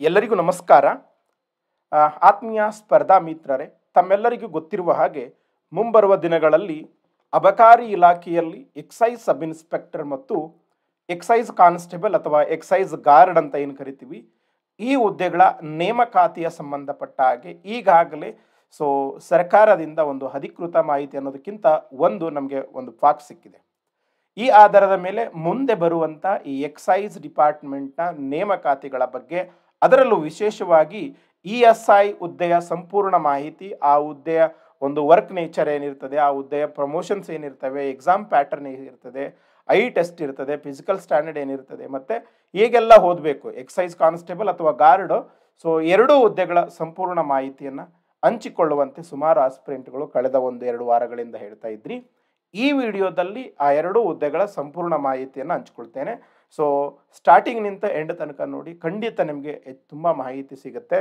ಎಲ್ಲರಿಗೂ ನಮಸ್ಕಾರ. ಆತ್ಮೀಯ ಸ್ಪರ್ಧಾ ಮಿತ್ರರೇ, ತಮ್ಮೆಲ್ಲರಿಗೂ ಗೊತ್ತಿರುವ ಹಾಗೆ ಮುಂಬರುವ ದಿನಗಳಲ್ಲಿ ಅಬಕಾರಿ ಇಲಾಖೆಯಲ್ಲಿ ಎಕ್ಸೈಸ್ ಸಬ್ ಇನ್ಸ್ಪೆಕ್ಟರ್ ಮತ್ತು ಎಕ್ಸೈಸ್ ಕಾನ್ಸ್ಟೇಬಲ್ ಅಥವಾ ಎಕ್ಸೈಸ್ ಗಾರ್ಡ್ ಅಂತ ಏನು ಕರಿತೀವಿ, ಈ ಹುದ್ದೆಗಳ ನೇಮಕಾತಿಯ ಸಂಬಂಧಪಟ್ಟ ಹಾಗೆ ಈಗಾಗಲೇ ಸರ್ಕಾರದಿಂದ ಒಂದು ಅಧಿಕೃತ ಮಾಹಿತಿ ಅನ್ನೋದಕ್ಕಿಂತ ನಮಗೆ ಒಂದು ಫಾಕ್ಸ್ ಸಿಕ್ಕಿದೆ. ಈ ಆಧಾರದ ಮೇಲೆ ಮುಂದೆ ಬರುವಂಥ ಈ ಎಕ್ಸೈಸ್ ಡಿಪಾರ್ಟ್ಮೆಂಟ್ನ ನೇಮಕಾತಿಗಳ ಬಗ್ಗೆ, ಅದರಲ್ಲೂ ವಿಶೇಷವಾಗಿ ESI ಹುದ್ದೆಯ ಸಂಪೂರ್ಣ ಮಾಹಿತಿ, ಆ ಹುದ್ದೆಯ ಒಂದು ವರ್ಕ್ ನೇಚರ್ ಏನಿರ್ತದೆ, ಆ ಹುದ್ದೆಯ ಪ್ರಮೋಷನ್ಸ್ ಏನಿರ್ತವೆ, ಎಕ್ಸಾಮ್ ಪ್ಯಾಟರ್ನ್ ಏನಿರ್ತದೆ, ಟೆಸ್ಟ್ ಇರ್ತದೆ, ಫಿಸಿಕಲ್ ಸ್ಟ್ಯಾಂಡರ್ಡ್ ಏನಿರ್ತದೆ, ಮತ್ತು ಹೇಗೆಲ್ಲ ಓದಬೇಕು ಎಕ್ಸೈಸ್ ಕಾನ್ಸ್ಟೇಬಲ್ ಅಥವಾ ಗಾರ್ಡ್, ಎರಡೂ ಹುದ್ದೆಗಳ ಸಂಪೂರ್ಣ ಮಾಹಿತಿಯನ್ನು ಹಂಚಿಕೊಳ್ಳುವಂತೆ ಸುಮಾರು ಆಸ್ಪಿರೆಂಟ್ಗಳು ಕಳೆದ 1-2 ವಾರಗಳಿಂದ ಹೇಳ್ತಾ ಇದ್ರಿ. ಈ ವಿಡಿಯೋದಲ್ಲಿ ಆ ಎರಡೂ ಹುದ್ದೆಗಳ ಸಂಪೂರ್ಣ ಮಾಹಿತಿಯನ್ನು ಹಂಚ್ಕೊಳ್ತೇನೆ. ಸ್ಟಾರ್ಟಿಂಗ್ನಿಂದ ಎಂಡ್ ತನಕ ನೋಡಿ, ಖಂಡಿತ ನಿಮಗೆ ತುಂಬ ಮಾಹಿತಿ ಸಿಗುತ್ತೆ.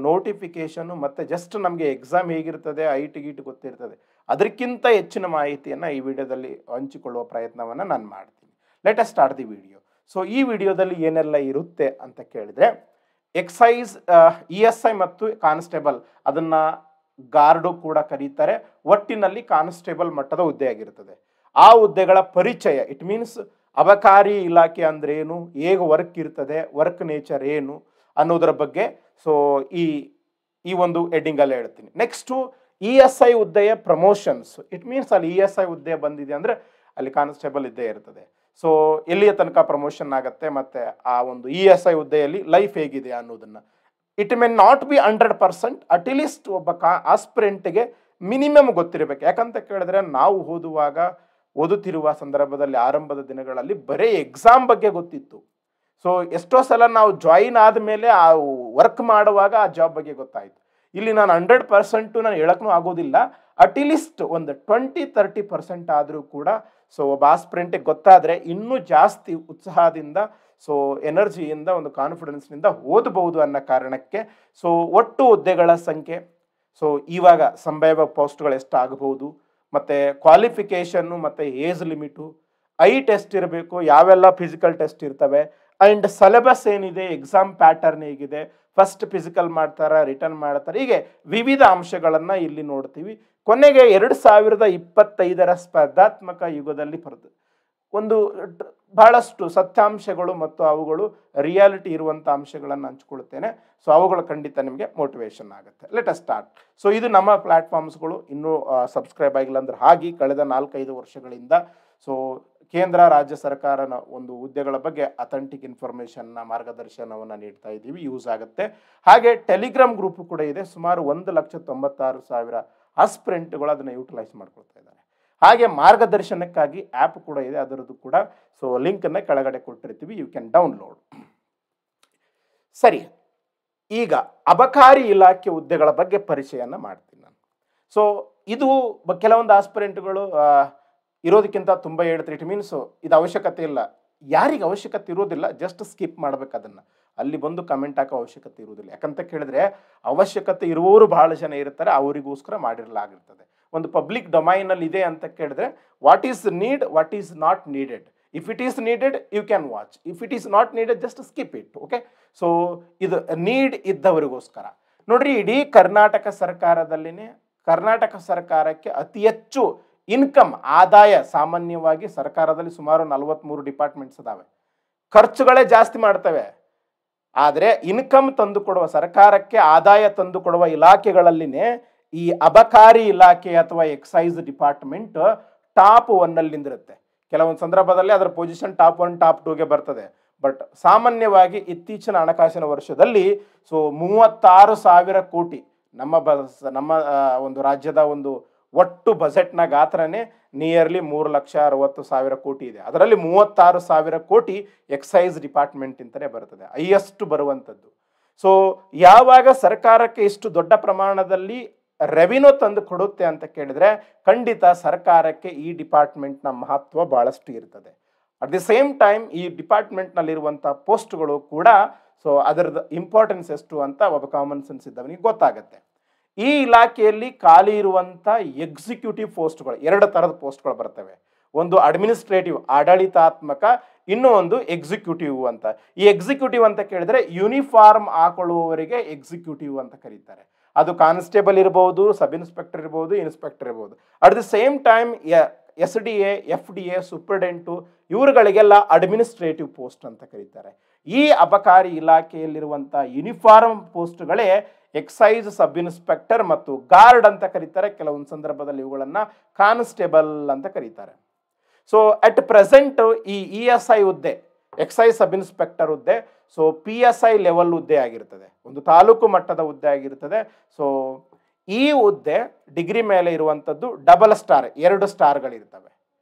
ನೋಟಿಫಿಕೇಶನು ಮತ್ತು ಜಸ್ಟ್ ನಮಗೆ ಎಕ್ಸಾಮ್ ಹೇಗಿರ್ತದೆ, ಗೀಟ್ ಗೊತ್ತಿರ್ತದೆ, ಅದಕ್ಕಿಂತ ಹೆಚ್ಚಿನ ಮಾಹಿತಿಯನ್ನು ಈ ವಿಡಿಯೋದಲ್ಲಿ ಹಂಚಿಕೊಳ್ಳುವ ಪ್ರಯತ್ನವನ್ನು ನಾನು ಮಾಡ್ತೀನಿ. Let us start the video. ಈ ವಿಡಿಯೋದಲ್ಲಿ ಏನೆಲ್ಲ ಇರುತ್ತೆ ಅಂತ ಕೇಳಿದರೆ, ಎಕ್ಸೈಸ್ ESI ಮತ್ತು ಕಾನ್ಸ್ಟೇಬಲ್, ಅದನ್ನು ಗಾರ್ಡು ಕೂಡ ಕರೀತಾರೆ, ಒಟ್ಟಿನಲ್ಲಿ ಕಾನ್ಸ್ಟೇಬಲ್ ಮಟ್ಟದ ಹುದ್ದೆ ಆಗಿರ್ತದೆ. ಆ ಹುದ್ದೆಗಳ ಪರಿಚಯ, ಇಟ್ ಮೀನ್ಸ್ ಅಬಕಾರಿ ಇಲಾಖೆ ಅಂದ್ರೆ ಏನು, ಹೇಗೆ ವರ್ಕ್ ಇರ್ತದೆ, ವರ್ಕ್ ನೇಚರ್ ಏನು ಅನ್ನೋದರ ಬಗ್ಗೆ ಈ ಒಂದು ಹೆಡ್ಡಿಂಗಲ್ಲಿ ಹೇಳ್ತೀನಿ. ನೆಕ್ಸ್ಟು ESI ಹುದ್ದೆಯ ಪ್ರಮೋಷನ್ಸ್, ಇಟ್ ಮೀನ್ಸ್ ಅಲ್ಲಿ ESI ಹುದ್ದೆ ಬಂದಿದೆ ಅಂದರೆ ಅಲ್ಲಿ ಕಾನ್ಸ್ಟೇಬಲ್ ಇದ್ದೇ ಇರ್ತದೆ. ಎಲ್ಲಿಯ ತನಕ ಪ್ರಮೋಷನ್ ಆಗುತ್ತೆ, ಮತ್ತು ಆ ಒಂದು ESI ಹುದ್ದೆಯಲ್ಲಿ ಲೈಫ್ ಹೇಗಿದೆ ಅನ್ನೋದನ್ನು. It may not be 100%, at least ಒಬ್ಬ ಆಸ್ಪಿರೆಂಟ್ಗೆ ಮಿನಿಮಮ್ ಗೊತ್ತಿರಬೇಕು. ಯಾಕಂತ ಕೇಳಿದ್ರೆ, ನಾವು ಓದುತ್ತಿರುವ ಸಂದರ್ಭದಲ್ಲಿ ಆರಂಭದ ದಿನಗಳಲ್ಲಿ ಬರೀ ಎಕ್ಸಾಮ್ ಬಗ್ಗೆ ಗೊತ್ತಿತ್ತು. ಎಷ್ಟೋ ಸಲ ನಾವು ಜಾಯಿನ್ ಆದಮೇಲೆ ಆ ವರ್ಕ್ ಮಾಡುವಾಗ ಆ ಜಾಬ್ ಬಗ್ಗೆ ಗೊತ್ತಾಯಿತು. ಇಲ್ಲಿ ನಾನು 100% ನಾನು ಹೇಳಕ್ಕೂ ಆಗೋದಿಲ್ಲ, ಅಟ್ಲೀಸ್ಟ್ ಒಂದು 20-30% ಆದರೂ ಕೂಡ ಒಬ್ಬ ಆಸ್ಪಿರೆಂಟಿಗೆ ಗೊತ್ತಾದರೆ ಇನ್ನೂ ಜಾಸ್ತಿ ಉತ್ಸಾಹದಿಂದ, ಎನರ್ಜಿಯಿಂದ, ಒಂದು ಕಾನ್ಫಿಡೆನ್ಸ್ನಿಂದ ಓದಬಹುದು ಅನ್ನೋ ಕಾರಣಕ್ಕೆ ಒಟ್ಟು ಹುದ್ದೆಗಳ ಸಂಖ್ಯೆ, ಇವಾಗ ಸಂಭಾವ್ಯ ಪೋಸ್ಟ್ಗಳು ಎಷ್ಟು ಆಗಬಹುದು, ಮತ್ತು ಕ್ವಾಲಿಫಿಕೇಷನ್ನು ಮತ್ತು ಏಜ್ ಲಿಮಿಟು, ಟೆಸ್ಟ್ ಇರಬೇಕು, ಯಾವೆಲ್ಲ ಫಿಸಿಕಲ್ ಟೆಸ್ಟ್ ಇರ್ತವೆ, ಆ್ಯಂಡ್ ಸಿಲೆಬಸ್ ಏನಿದೆ, ಎಕ್ಸಾಮ್ ಪ್ಯಾಟರ್ನ್ ಹೇಗಿದೆ, ಫಸ್ಟ್ ಫಿಸಿಕಲ್ ಮಾಡ್ತಾರೆ, ರಿಟರ್ನ್ ಮಾಡ್ತಾರೆ, ಹೀಗೆ ವಿವಿಧ ಅಂಶಗಳನ್ನು ಇಲ್ಲಿ ನೋಡ್ತೀವಿ. ಕೊನೆಗೆ 2025 ಸ್ಪರ್ಧಾತ್ಮಕ ಯುಗದಲ್ಲಿ ಒಂದು ಬಹಳಷ್ಟು ಸತ್ಯಾಂಶಗಳು ಮತ್ತು ಅವುಗಳು ರಿಯಾಲಿಟಿ ಇರುವಂಥ ಅಂಶಗಳನ್ನು ಹಂಚ್ಕೊಳ್ತೇನೆ. ಅವುಗಳು ಖಂಡಿತ ನಿಮಗೆ ಮೋಟಿವೇಶನ್ ಆಗುತ್ತೆ. Let us start. ಇದು ನಮ್ಮ ಪ್ಲ್ಯಾಟ್ಫಾರ್ಮ್ಸ್ಗಳು ಇನ್ನೂ ಸಬ್ಸ್ಕ್ರೈಬ್ ಆಗಿಲ್ಲ ಅಂದ್ರೆ ಹಾಗೆ, ಕಳೆದ 4-5 ವರ್ಷಗಳಿಂದ ಕೇಂದ್ರ ರಾಜ್ಯ ಸರ್ಕಾರನ ಒಂದು ಹುದ್ದೆಗಳ ಬಗ್ಗೆ ಅಥೆಂಟಿಕ್ ಇನ್ಫಾರ್ಮೇಷನ್ನ, ಮಾರ್ಗದರ್ಶನವನ್ನು ನೀಡ್ತಾ ಇದ್ದೀವಿ, ಯೂಸ್ ಆಗುತ್ತೆ. ಹಾಗೆ ಟೆಲಿಗ್ರಾಮ್ ಗ್ರೂಪ್ ಕೂಡ ಇದೆ, ಸುಮಾರು 1,96,000 ಆಸ್ಪಿರೆಂಟ್ಗಳು ಅದನ್ನು ಯೂಟಿಲೈಸ್ ಮಾಡ್ಕೊಳ್ತಾ ಇದ್ದಾರೆ. ಹಾಗೆ ಮಾರ್ಗದರ್ಶನಕ್ಕಾಗಿ ಆ್ಯಪ್ ಕೂಡ ಇದೆ, ಅದರದ್ದು ಕೂಡ ಲಿಂಕನ್ನು ಕೆಳಗಡೆ ಕೊಟ್ಟಿರ್ತೀವಿ, ಯು ಕ್ಯಾನ್ ಡೌನ್ಲೋಡ್. ಸರಿ, ಈಗ ಅಬಕಾರಿ ಇಲಾಖೆ ಹುದ್ದೆಗಳ ಬಗ್ಗೆ ಪರಿಚಯನ ಮಾಡ್ತೀನಿ ನಾನು. ಇದು ಕೆಲವೊಂದು ಆಸ್ಪಿರೆಂಟ್ಗಳು ಇರೋದಕ್ಕಿಂತ ತುಂಬ ಹೇಳ್ತಾರೆ, ಇಟ್ ಮೀನ್ಸ್ ಇದು ಅವಶ್ಯಕತೆ ಇಲ್ಲ. ಯಾರಿಗೆ ಅವಶ್ಯಕತೆ ಇರೋದಿಲ್ಲ, ಜಸ್ಟ್ ಸ್ಕಿಪ್ ಮಾಡ್ಬೇಕು ಅದನ್ನು, ಅಲ್ಲಿ ಬಂದು ಕಮೆಂಟ್ ಹಾಕೋ ಅವಶ್ಯಕತೆ ಇರುವುದಿಲ್ಲ. ಯಾಕಂತ ಕೇಳಿದ್ರೆ, ಅವಶ್ಯಕತೆ ಇರುವವರು ಬಹಳ ಜನ ಇರ್ತಾರೆ, ಅವರಿಗೋಸ್ಕರ ಮಾಡಿರಲಾಗಿರ್ತದೆ. ಒಂದು ಪಬ್ಲಿಕ್ ಡೊಮೈನಲ್ಲಿ ಇದೆ ಅಂತ ಕೇಳಿದ್ರೆ, what is need, what is not needed. If it is needed you can watch, if it is not needed just skip it. Okay, ಇದು ನೀಡ್ ಇದ್ದವರಿಗೋಸ್ಕರ ನೋಡ್ರಿ. ಇಡೀ ಕರ್ನಾಟಕ ಸರ್ಕಾರದಲ್ಲಿನೇ, ಕರ್ನಾಟಕ ಸರ್ಕಾರಕ್ಕೆ ಅತಿ ಹೆಚ್ಚು ಇನ್ಕಮ್, ಆದಾಯ, ಸಾಮಾನ್ಯವಾಗಿ ಸರ್ಕಾರದಲ್ಲಿ ಸುಮಾರು 43 ಡಿಪಾರ್ಟ್ಮೆಂಟ್ಸ್ ಅದಾವೆ, ಖರ್ಚುಗಳೇ ಜಾಸ್ತಿ ಮಾಡ್ತವೆ. ಆದರೆ ಇನ್ಕಮ್ ತಂದು ಕೊಡುವ, ಸರ್ಕಾರಕ್ಕೆ ಆದಾಯ ತಂದು ಕೊಡುವ ಇಲಾಖೆಗಳಲ್ಲಿನೇ ಈ ಅಬಕಾರಿ ಇಲಾಖೆ ಅಥವಾ ಎಕ್ಸೈಸ್ ಡಿಪಾರ್ಟ್ಮೆಂಟ್ ಟಾಪ್ 1 ನಿಂದಿರುತ್ತೆ. ಕೆಲವೊಂದು ಸಂದರ್ಭದಲ್ಲಿ ಅದರ ಪೊಸಿಷನ್ ಟಾಪ್ 1, ಟಾಪ್ 2ಗೆ ಬರ್ತದೆ. ಬಟ್ ಸಾಮಾನ್ಯವಾಗಿ ಇತ್ತೀಚಿನ ಹಣಕಾಸಿನ ವರ್ಷದಲ್ಲಿ 36,000 ಕೋಟಿ ನಮ್ಮ ಒಂದು ರಾಜ್ಯದ ಒಂದು ಒಟ್ಟು ಬಜೆಟ್ನ ಗಾತ್ರನೇ ನಿಯರ್ಲಿ 3,60,000 ಕೋಟಿ ಇದೆ. ಅದರಲ್ಲಿ 36,000 ಕೋಟಿ ಎಕ್ಸೈಸ್ ಡಿಪಾರ್ಟ್ಮೆಂಟ್ ಅಂತಲೇ ಬರ್ತದೆ, ಹೈಯೆಸ್ಟ್ ಬರುವಂಥದ್ದು. ಯಾವಾಗ ಸರ್ಕಾರಕ್ಕೆ ಇಷ್ಟು ದೊಡ್ಡ ಪ್ರಮಾಣದಲ್ಲಿ ರೆವಿನ್ಯೂ ತಂದು ಕೊಡುತ್ತೆ ಅಂತ ಕೇಳಿದ್ರೆ, ಖಂಡಿತ ಸರ್ಕಾರಕ್ಕೆ ಈ ಡಿಪಾರ್ಟ್ಮೆಂಟ್ನ ಮಹತ್ವ ಬಹಳಷ್ಟು ಇರ್ತದೆ. ಅಟ್ ದಿ ಸೇಮ್ ಟೈಮ್ ಈ ಡಿಪಾರ್ಟ್ಮೆಂಟ್ನಲ್ಲಿರುವಂಥ ಪೋಸ್ಟ್ಗಳು ಕೂಡ ಅದರದ್ದು ಇಂಪಾರ್ಟೆನ್ಸ್ ಎಷ್ಟು ಅಂತ ಒಬ್ಬ ಕಾಮನ್ ಸೆನ್ಸ್ ಇದ್ದವನಿಗೆ ಗೊತ್ತಾಗುತ್ತೆ. ಈ ಇಲಾಖೆಯಲ್ಲಿ ಖಾಲಿ ಇರುವಂಥ ಎಕ್ಸಿಕ್ಯೂಟಿವ್ ಪೋಸ್ಟ್ಗಳು 2 ಥರದ ಪೋಸ್ಟ್ಗಳು ಬರ್ತವೆ. ಒಂದು ಅಡ್ಮಿನಿಸ್ಟ್ರೇಟಿವ್, ಆಡಳಿತಾತ್ಮಕ, ಇನ್ನೂ ಒಂದು ಎಕ್ಸಿಕ್ಯೂಟಿವ್ ಅಂತ. ಈ ಎಕ್ಸಿಕ್ಯೂಟಿವ್ ಅಂತ ಕೇಳಿದ್ರೆ ಯೂನಿಫಾರ್ಮ್ ಹಾಕೊಳ್ಳುವವರಿಗೆ ಎಕ್ಸಿಕ್ಯೂಟಿವ್ ಅಂತ ಕರೀತಾರೆ. ಅದು ಕಾನ್ಸ್ಟೇಬಲ್ ಇರಬಹುದು, ಸಬ್ ಇನ್ಸ್ಪೆಕ್ಟರ್ ಇರಬಹುದು, ಇನ್ಸ್ಪೆಕ್ಟರ್ ಇರಬಹುದು. At the same time SDA, FDA, superintendent ಇವರುಗಳಿಗೆಲ್ಲ ಅಡ್ಮಿನಿಸ್ಟ್ರೇಟಿವ್ ಪೋಸ್ಟ್ ಅಂತ ಕರೀತಾರೆ. ಈ ಅಬಕಾರಿ ಇಲಾಖೆಯಲ್ಲಿರುವಂಥ ಯೂನಿಫಾರ್ಮ್ ಪೋಸ್ಟ್ಗಳೇ ಎಕ್ಸೈಸ್, ಸಬ್ ಇನ್ಸ್ಪೆಕ್ಟರ್ ಮತ್ತು ಗಾರ್ಡ್ ಅಂತ ಕರೀತಾರೆ. ಕೆಲವೊಂದು ಸಂದರ್ಭದಲ್ಲಿ ಇವುಗಳನ್ನು ಕಾನ್ಸ್ಟೇಬಲ್ ಅಂತ ಕರೀತಾರೆ. ಸೊ ಅಟ್ ಪ್ರೆಸೆಂಟ್ ಈ ESI ಹುದ್ದೆ, ಎಕ್ಸೈಸ್ ಸಬ್ ಇನ್ಸ್ಪೆಕ್ಟರ್ ಹುದ್ದೆ, ಸೊ PSI ಲೆವೆಲ್ ಹುದ್ದೆ ಆಗಿರ್ತದೆ, ಒಂದು ತಾಲೂಕು ಮಟ್ಟದ ಹುದ್ದೆ ಆಗಿರ್ತದೆ. ಸೊ ಈ ಹುದ್ದೆ ಡಿಗ್ರಿ ಮೇಲೆ ಇರುವಂಥದ್ದು ಡಬಲ್ ಸ್ಟಾರ್, 2 ಸ್ಟಾರ್ಗಳಿರ್ತವೆ.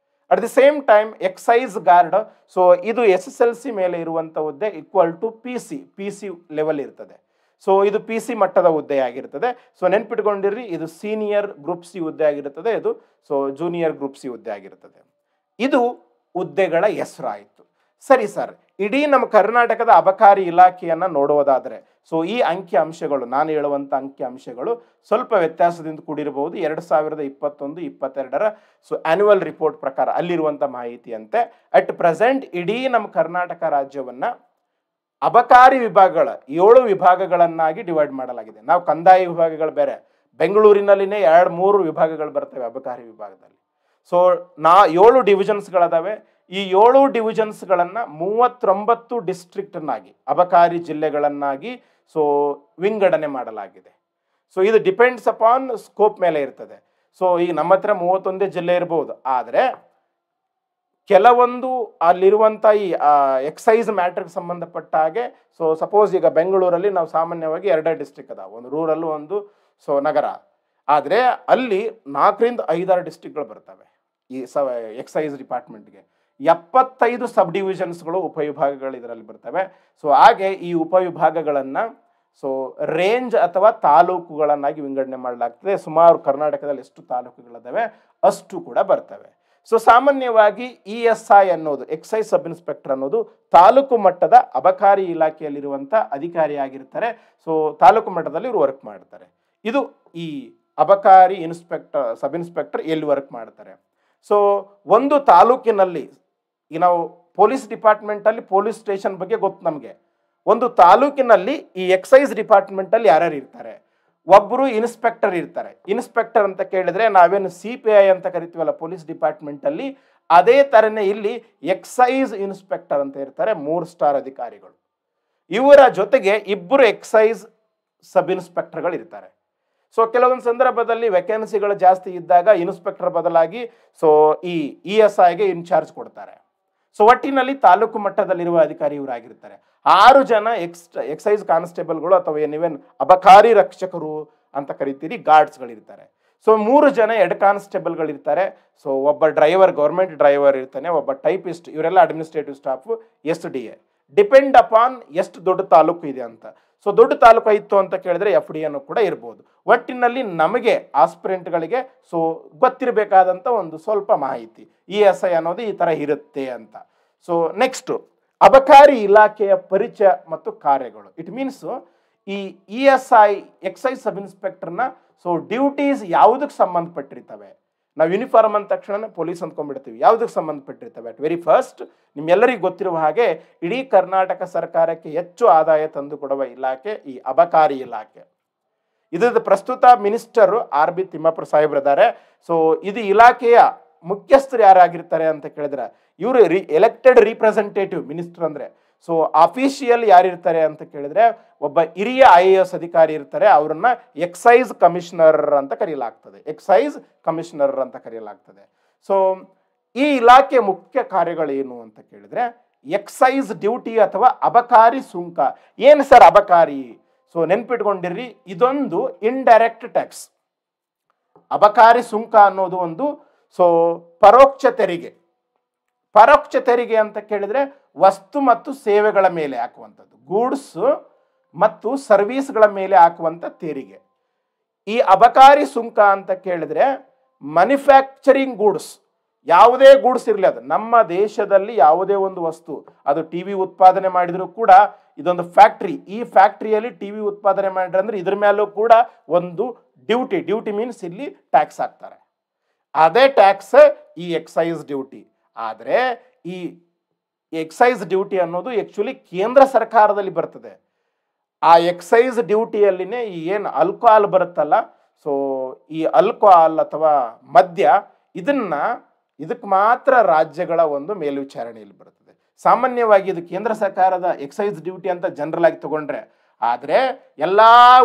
At the same time excise guard, so ಇದು SSLC ಮೇಲೆ ಇರುವಂಥ ಹುದ್ದೆ ಈಕ್ವಲ್ ಟು PC ಲೆವೆಲ್ ಇರ್ತದೆ. ಸೊ ಇದು PC ಮಟ್ಟದ ಹುದ್ದೆ ಆಗಿರ್ತದೆ. ಸೊ ನೆನ್ಪಿಟ್ಕೊಂಡಿರ್ರಿ, ಇದು ಸೀನಿಯರ್ ಗ್ರೂಪ್ C ಹುದ್ದೆ ಆಗಿರ್ತದೆ, ಇದು ಸೊ ಜೂನಿಯರ್ ಗ್ರೂಪ್ C ಹುದ್ದೆ ಆಗಿರ್ತದೆ. ಇದು ಹುದ್ದೆಗಳ ಹೆಸರು ಆಯಿತು. ಸರಿ ಸರ್, ಇಡೀ ನಮ್ಮ ಕರ್ನಾಟಕದ ಅಬಕಾರಿ ಇಲಾಖೆಯನ್ನು ನೋಡುವುದಾದರೆ ಸೊ ಈ ಅಂಕಿ ಅಂಶಗಳು, ನಾನು ಹೇಳುವಂಥ ಅಂಕಿ ಅಂಶಗಳು ಸ್ವಲ್ಪ ವ್ಯತ್ಯಾಸದಿಂದ ಕೂಡಿರಬಹುದು. 2021-22 ಸೊ ಆನ್ಯುವಲ್ ರಿಪೋರ್ಟ್ ಪ್ರಕಾರ ಅಲ್ಲಿರುವಂಥ ಮಾಹಿತಿಯಂತೆ ಅಟ್ ಪ್ರೆಸೆಂಟ್ ಇಡೀ ನಮ್ಮ ಕರ್ನಾಟಕ ರಾಜ್ಯವನ್ನು ಅಬಕಾರಿ ವಿಭಾಗಗಳ 7 ವಿಭಾಗಗಳನ್ನಾಗಿ ಡಿವೈಡ್ ಮಾಡಲಾಗಿದೆ. ನಾವು ಕಂದಾಯ ವಿಭಾಗಗಳು ಬೇರೆ, ಬೆಂಗಳೂರಿನಲ್ಲಿನೇ 2-3 ವಿಭಾಗಗಳು ಬರ್ತವೆ ಅಬಕಾರಿ ವಿಭಾಗದಲ್ಲಿ. ಸೊ 7 ಡಿವಿಷನ್ಸ್ಗಳದಾವೆ. ಈ 7 ಡಿವಿಷನ್ಸ್ಗಳನ್ನು 39 ಡಿಸ್ಟ್ರಿಕ್ಟ್ನಾಗಿ, ಅಬಕಾರಿ ಜಿಲ್ಲೆಗಳನ್ನಾಗಿ ಸೊ ವಿಂಗಡಣೆ ಮಾಡಲಾಗಿದೆ. ಸೊ ಇದು ಡಿಪೆಂಡ್ಸ್ ಅಪಾನ್ ಸ್ಕೋಪ್ ಮೇಲೆ ಇರ್ತದೆ. ಸೊ ಈಗ ನಮ್ಮ ಹತ್ರ 31 ಜಿಲ್ಲೆ ಇರ್ಬೋದು, ಆದರೆ ಕೆಲವೊಂದು ಅಲ್ಲಿರುವಂಥ ಈ ಎಕ್ಸೈಸ್ ಮ್ಯಾಟ್ರಿಗೆ ಸಂಬಂಧಪಟ್ಟ ಹಾಗೆ, ಸೊ ಸಪೋಸ್ ಈಗ ಬೆಂಗಳೂರಲ್ಲಿ ನಾವು ಸಾಮಾನ್ಯವಾಗಿ 2 ಡಿಸ್ಟ್ರಿಕ್ಟ್ ಅದಾವೆ, ಒಂದು ರೂರಲ್ಲು ಒಂದು ಸೊ ನಗರ. ಆದರೆ ಅಲ್ಲಿ 4-5 ಡಿಸ್ಟ್ರಿಕ್ಟ್ಗಳು ಬರ್ತವೆ ಈ ಎಕ್ಸೈಸ್ ಡಿಪಾರ್ಟ್ಮೆಂಟ್ಗೆ. 75 ಸಬ್ ಡಿವಿಷನ್ಸ್ಗಳು, ಉಪವಿಭಾಗಗಳು ಇದರಲ್ಲಿ ಬರ್ತವೆ. ಸೊ ಹಾಗೆ ಈ ಉಪವಿಭಾಗಗಳನ್ನು ಸೊ ರೇಂಜ್ ಅಥವಾ ತಾಲೂಕುಗಳನ್ನಾಗಿ ವಿಂಗಡಣೆ ಮಾಡಲಾಗ್ತದೆ. ಸುಮಾರು ಕರ್ನಾಟಕದಲ್ಲಿ ಎಷ್ಟು ತಾಲೂಕುಗಳಿದ್ದಾವೆ ಅಷ್ಟು ಕೂಡ ಬರ್ತವೆ. ಸೊ ಸಾಮಾನ್ಯವಾಗಿ ESI ಅನ್ನೋದು, ಎಕ್ಸೈಸ್ ಸಬ್ ಇನ್ಸ್ಪೆಕ್ಟರ್ ಅನ್ನೋದು ತಾಲೂಕು ಮಟ್ಟದ ಅಬಕಾರಿ ಇಲಾಖೆಯಲ್ಲಿರುವಂಥ ಅಧಿಕಾರಿಯಾಗಿರ್ತಾರೆ. ಸೊ ತಾಲೂಕು ಮಟ್ಟದಲ್ಲಿ ಇವರು ವರ್ಕ್ ಮಾಡ್ತಾರೆ. ಇದು ಈ ಅಬಕಾರಿ ಸಬ್ ಇನ್ಸ್ಪೆಕ್ಟರ್ ಎಲ್ಲಿ ವರ್ಕ್ ಮಾಡ್ತಾರೆ. ಸೊ ಒಂದು ತಾಲೂಕಿನಲ್ಲಿ, ಈಗ ನಾವು ಪೊಲೀಸ್ ಡಿಪಾರ್ಟ್ಮೆಂಟಲ್ಲಿ ಪೊಲೀಸ್ ಸ್ಟೇಷನ್ ಬಗ್ಗೆ ಗೊತ್ತು ನಮಗೆ. ಒಂದು ತಾಲೂಕಿನಲ್ಲಿ ಈ ಎಕ್ಸೈಸ್ ಡಿಪಾರ್ಟ್ಮೆಂಟಲ್ಲಿ ಯಾರ್ಯಾರು ಇರ್ತಾರೆ? ಒಬ್ಬರು ಇನ್ಸ್ಪೆಕ್ಟರ್ ಇರ್ತಾರೆ. ಇನ್ಸ್ಪೆಕ್ಟರ್ ಅಂತ ಕೇಳಿದ್ರೆ ನಾವೇನು CPI ಅಂತ ಕರಿತೀವಲ್ಲ ಪೊಲೀಸ್ ಡಿಪಾರ್ಟ್ಮೆಂಟಲ್ಲಿ, ಅದೇ ಥರನೇ ಇಲ್ಲಿ ಎಕ್ಸೈಸ್ ಇನ್ಸ್ಪೆಕ್ಟರ್ ಅಂತ ಇರ್ತಾರೆ, 3 ಸ್ಟಾರ್ ಅಧಿಕಾರಿಗಳು. ಇವರ ಜೊತೆಗೆ 2 ಎಕ್ಸೈಸ್ ಸಬ್ ಇನ್ಸ್ಪೆಕ್ಟರ್ಗಳು ಇರ್ತಾರೆ. ಸೊ ಕೆಲವೊಂದು ಸಂದರ್ಭದಲ್ಲಿ ವೇಕೆನ್ಸಿಗಳು ಜಾಸ್ತಿ ಇದ್ದಾಗ ಇನ್ಸ್ಪೆಕ್ಟರ್ ಬದಲಾಗಿ ಸೊ ಈ ESIಗೆ ಇನ್ಚಾರ್ಜ್ ಕೊಡ್ತಾರೆ. ಸೊ ಒಟ್ಟಿನಲ್ಲಿ ತಾಲೂಕು ಮಟ್ಟದಲ್ಲಿರುವ ಅಧಿಕಾರಿ ಇವರಾಗಿರ್ತಾರೆ. 6 ಜನ ಎಕ್ಸೈಸ್ ಕಾನ್ಸ್ಟೇಬಲ್ಗಳು ಅಥವಾ ನೀವೇನು ಅಬಕಾರಿ ರಕ್ಷಕರು ಅಂತ ಕರಿತೀರಿ, ಗಾರ್ಡ್ಸ್ಗಳಿರ್ತಾರೆ. ಸೊ 3 ಜನ ಹೆಡ್ ಕಾನ್ಸ್ಟೇಬಲ್ಗಳಿರ್ತಾರೆ. ಸೊ ಒಬ್ಬ ಡ್ರೈವರ್, ಗೌರ್ಮೆಂಟ್ ಡ್ರೈವರ್ ಇರ್ತಾನೆ, ಒಬ್ಬ ಟೈಪಿಸ್ಟ್, ಇವರೆಲ್ಲ administrative staff, SDA. Depend upon ಎಷ್ಟು ದೊಡ್ಡ ತಾಲೂಕು ಇದೆ ಅಂತ. ಸೊ ದೊಡ್ಡ ತಾಲೂಕು ಇತ್ತು ಅಂತ ಕೇಳಿದ್ರೆ FDA ಕೂಡ ಇರ್ಬೋದು. ಒಟ್ಟಿನಲ್ಲಿ ನಮಗೆ ಆಸ್ಪಿರೆಂಟ್ಗಳಿಗೆ ಸೊ ಗೊತ್ತಿರಬೇಕಾದಂಥ ಒಂದು ಸ್ವಲ್ಪ ಮಾಹಿತಿ, ESI ಅನ್ನೋದು ಈ ಥರ ಇರುತ್ತೆ ಅಂತ. ಸೊ ನೆಕ್ಸ್ಟು ಅಬಕಾರಿ ಇಲಾಖೆಯ ಪರಿಚಯ ಮತ್ತು ಕಾರ್ಯಗಳು. ಇಟ್ ಮೀನ್ಸ್ ಈ ESI ಎಕ್ಸೈಸ್ ಸಬ್ ಇನ್ಸ್ಪೆಕ್ಟರ್ನ ಸೊ ಡ್ಯೂಟೀಸ್ ಯಾವುದಕ್ಕೆ ಸಂಬಂಧಪಟ್ಟಿರ್ತವೆ? ನಾವು ಯೂನಿಫಾರ್ಮ್ ಅಂದ ತಕ್ಷಣ ಪೊಲೀಸ್ ಅಂದ್ಕೊಂಡ್ಬಿಡ್ತೀವಿ. ಯಾವುದಕ್ಕೆ ಸಂಬಂಧಪಟ್ಟಿರ್ತವೆ? ಅಟ್ ವೆರಿ ಫಸ್ಟ್ ನಿಮ್ಮೆಲ್ಲರಿಗೂ ಗೊತ್ತಿರುವ ಹಾಗೆ ಇಡೀ ಕರ್ನಾಟಕ ಸರ್ಕಾರಕ್ಕೆ ಹೆಚ್ಚು ಆದಾಯ ತಂದು ಕೊಡುವ ಇಲಾಖೆ ಈ ಅಬಕಾರಿ ಇಲಾಖೆ. ಇದರ ಪ್ರಸ್ತುತ ಮಿನಿಸ್ಟರು RB ತಿಮ್ಮಾಪುರ ಸಾಹೇಬ್ರಿದ್ದಾರೆ. ಸೊ ಇದು ಇಲಾಖೆಯ ಮುಖ್ಯಸ್ಥರು ಯಾರಾಗಿರ್ತಾರೆ ಅಂತ ಕೇಳಿದ್ರೆ ಇವರು ಎಲೆಕ್ಟೆಡ್ ರಿಪ್ರೆಸೆಂಟೇಟಿವ್ ಮಿನಿಸ್ಟರ್ ಅಂದರೆ. ಸೊ ಅಫಿಷಿಯಲ್ ಯಾರಿರ್ತಾರೆ ಅಂತ ಕೇಳಿದ್ರೆ ಒಬ್ಬ ಹಿರಿಯ IAS ಅಧಿಕಾರಿ ಇರ್ತಾರೆ, ಅವ್ರನ್ನ ಎಕ್ಸೈಸ್ ಕಮಿಷನರ್ ಅಂತ ಕರೆಯಲಾಗ್ತದೆ. ಎಕ್ಸೈಸ್ ಕಮಿಷನರ್ ಅಂತ ಕರೆಯಲಾಗ್ತದೆ. ಸೊ ಈ ಇಲಾಖೆ ಮುಖ್ಯ ಕಾರ್ಯಗಳೇನು ಅಂತ ಕೇಳಿದ್ರೆ ಎಕ್ಸೈಸ್ ಡ್ಯೂಟಿ ಅಥವಾ ಅಬಕಾರಿ ಸುಂಕ. ಏನು ಸರ್ ಅಬಕಾರಿ? ಸೊ ನೆನ್ಪಿಟ್ಕೊಂಡಿರ್ರಿ, ಇದೊಂದು ಇಂಡೈರೆಕ್ಟ್ ಟ್ಯಾಕ್ಸ್. ಅಬಕಾರಿ ಸುಂಕ ಅನ್ನೋದು ಒಂದು ಸೊ ಪರೋಕ್ಷ ತೆರಿಗೆ. ಪರೋಕ್ಷ ತೆರಿಗೆ ಅಂತ ಕೇಳಿದ್ರೆ ವಸ್ತು ಮತ್ತು ಸೇವೆಗಳ ಮೇಲೆ ಹಾಕುವಂಥದ್ದು, ಗೂಡ್ಸ್ ಮತ್ತು ಸರ್ವೀಸ್ಗಳ ಮೇಲೆ ಹಾಕುವಂಥ ತೆರಿಗೆ. ಈ ಅಬಕಾರಿ ಸುಂಕ ಅಂತ ಕೇಳಿದ್ರೆ ಮ್ಯಾನುಫ್ಯಾಕ್ಚರಿಂಗ್ ಗೂಡ್ಸ್, ಯಾವುದೇ ಗೂಡ್ಸ್ ಇರಲಿ, ಅದು ನಮ್ಮ ದೇಶದಲ್ಲಿ ಯಾವುದೇ ಒಂದು ವಸ್ತು, ಅದು TV ಉತ್ಪಾದನೆ ಮಾಡಿದ್ರು ಕೂಡ ಇದೊಂದು ಫ್ಯಾಕ್ಟ್ರಿ, ಈ ಫ್ಯಾಕ್ಟ್ರಿಯಲ್ಲಿ TV ಉತ್ಪಾದನೆ ಮಾಡಿದ್ರೆ ಅಂದ್ರೆ ಇದ್ರ ಮೇಲೂ ಕೂಡ ಒಂದು ಡ್ಯೂಟಿ ಮೀನ್ಸ್ ಇಲ್ಲಿ ಟ್ಯಾಕ್ಸ್ ಹಾಕ್ತಾರೆ. ಅದೇ ಟ್ಯಾಕ್ಸ್ ಈ ಎಕ್ಸೈಸ್ ಡ್ಯೂಟಿ. ಆದರೆ ಈ ಎಕ್ಸೈಸ್ ಡ್ಯೂಟಿ ಅನ್ನೋದು ಆ್ಯಕ್ಚುಲಿ ಕೇಂದ್ರ ಸರ್ಕಾರದಲ್ಲಿ ಬರ್ತದೆ. ಆ ಎಕ್ಸೈಸ್ ಡ್ಯೂಟಿಯಲ್ಲಿನೇ ಈ ಏನು ಆಲ್ಕೋಹಾಲ್ ಬರುತ್ತಲ್ಲ, ಸೊ ಈ ಆಲ್ಕೋಹಾಲ್ ಅಥವಾ ಮದ್ಯ ಇದಕ್ಕೆ ಮಾತ್ರ ರಾಜ್ಯಗಳ ಒಂದು ಮೇಲ್ವಿಚಾರಣೆಯಲ್ಲಿ ಬರುತ್ತದೆ. ಸಾಮಾನ್ಯವಾಗಿ ಇದು ಕೇಂದ್ರ ಸರ್ಕಾರದ ಎಕ್ಸೈಸ್ ಡ್ಯೂಟಿ ಅಂತ ಜನರಲ್ ಆಗಿ ತಗೊಂಡ್ರೆ, ಆದರೆ ಎಲ್ಲ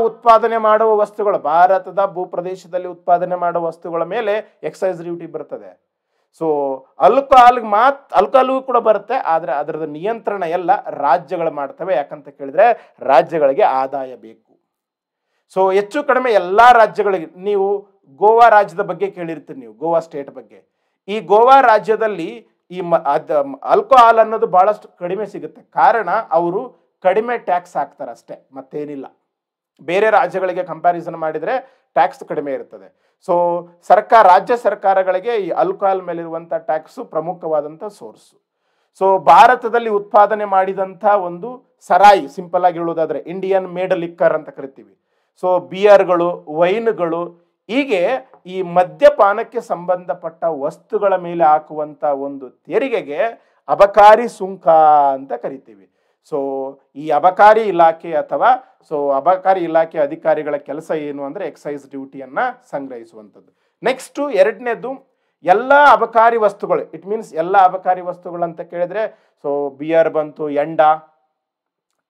ಉತ್ಪಾದನೆ ಮಾಡುವ ವಸ್ತುಗಳು, ಭಾರತದ ಭೂಪ್ರದೇಶದಲ್ಲಿ ಉತ್ಪಾದನೆ ಮಾಡುವ ವಸ್ತುಗಳ ಮೇಲೆ ಎಕ್ಸೈಸ್ ಡ್ಯೂಟಿ ಬರ್ತದೆ. ಸೊ ಆಲ್ಕೋಹಾಲ್ಗೂ ಕೂಡ ಬರುತ್ತೆ, ಆದರೆ ಅದರದ ನಿಯಂತ್ರಣ ಎಲ್ಲ ರಾಜ್ಯಗಳು ಮಾಡ್ತವೆ. ಯಾಕಂತ ಕೇಳಿದ್ರೆ ರಾಜ್ಯಗಳಿಗೆ ಆದಾಯ ಬೇಕು. ಸೊ ಹೆಚ್ಚು ಕಡಿಮೆ ಎಲ್ಲ ರಾಜ್ಯಗಳಿಗೆ, ನೀವು ಗೋವಾ ರಾಜ್ಯದ ಬಗ್ಗೆ ಕೇಳಿರ್ತೀರಿ, ನೀವು ಗೋವಾ ಸ್ಟೇಟ್ ಬಗ್ಗೆ. ಈ ಗೋವಾ ರಾಜ್ಯದಲ್ಲಿ ಈ ಆಲ್ಕೋಹಾಲ್ ಅನ್ನೋದು ಬಹಳಷ್ಟು ಕಡಿಮೆ ಸಿಗುತ್ತೆ. ಕಾರಣ ಅವರು ಕಡಿಮೆ ಟ್ಯಾಕ್ಸ್ ಹಾಕ್ತಾರೆ ಅಷ್ಟೇ, ಮತ್ತೇನಿಲ್ಲ. ಬೇರೆ ರಾಜ್ಯಗಳಿಗೆ ಕಂಪ್ಯಾರಿಸನ್ ಮಾಡಿದರೆ ಟ್ಯಾಕ್ಸ್ ಕಡಿಮೆ ಇರ್ತದೆ. ಸೊ ರಾಜ್ಯ ಸರ್ಕಾರಗಳಿಗೆ ಈ ಆಲ್ಕೋಹಾಲ್ ಮೇಲಿರುವಂಥ ಟ್ಯಾಕ್ಸು ಪ್ರಮುಖವಾದಂಥ ಸೋರ್ಸು. ಸೊ ಭಾರತದಲ್ಲಿ ಉತ್ಪಾದನೆ ಮಾಡಿದಂಥ ಒಂದು ಸರಾಯಿ, ಸಿಂಪಲ್ ಆಗಿ ಹೇಳೋದಾದ್ರೆ ಇಂಡಿಯನ್ ಮೇಡ್ ಲಿಕ್ಕರ್ ಅಂತ ಕರಿತೀವಿ. ಸೊ ಬಿಯರ್ಗಳು, ವೈನ್ಗಳು, ಹೀಗೆ ಈ ಮದ್ಯಪಾನಕ್ಕೆ ಸಂಬಂಧಪಟ್ಟ ವಸ್ತುಗಳ ಮೇಲೆ ಹಾಕುವಂಥ ಒಂದು ತೆರಿಗೆಗೆ ಅಬಕಾರಿ ಸುಂಕ ಅಂತ ಕರಿತೀವಿ. ಸೊ ಈ ಅಬಕಾರಿ ಇಲಾಖೆ ಅಬಕಾರಿ ಇಲಾಖೆ ಅಧಿಕಾರಿಗಳ ಕೆಲಸ ಏನು ಅಂದರೆ ಎಕ್ಸೈಸ್ ಡ್ಯೂಟಿಯನ್ನು ಸಂಗ್ರಹಿಸುವಂಥದ್ದು. ನೆಕ್ಸ್ಟು ಎರಡನೇದು, ಎಲ್ಲ ಅಬಕಾರಿ ವಸ್ತುಗಳು, ಇಟ್ ಮೀನ್ಸ್ ಎಲ್ಲ ಅಬಕಾರಿ ವಸ್ತುಗಳು ಅಂತ ಕೇಳಿದ್ರೆ, ಸೊ ಬಿಯರ್ ಬಂತು, ಎಂಡ,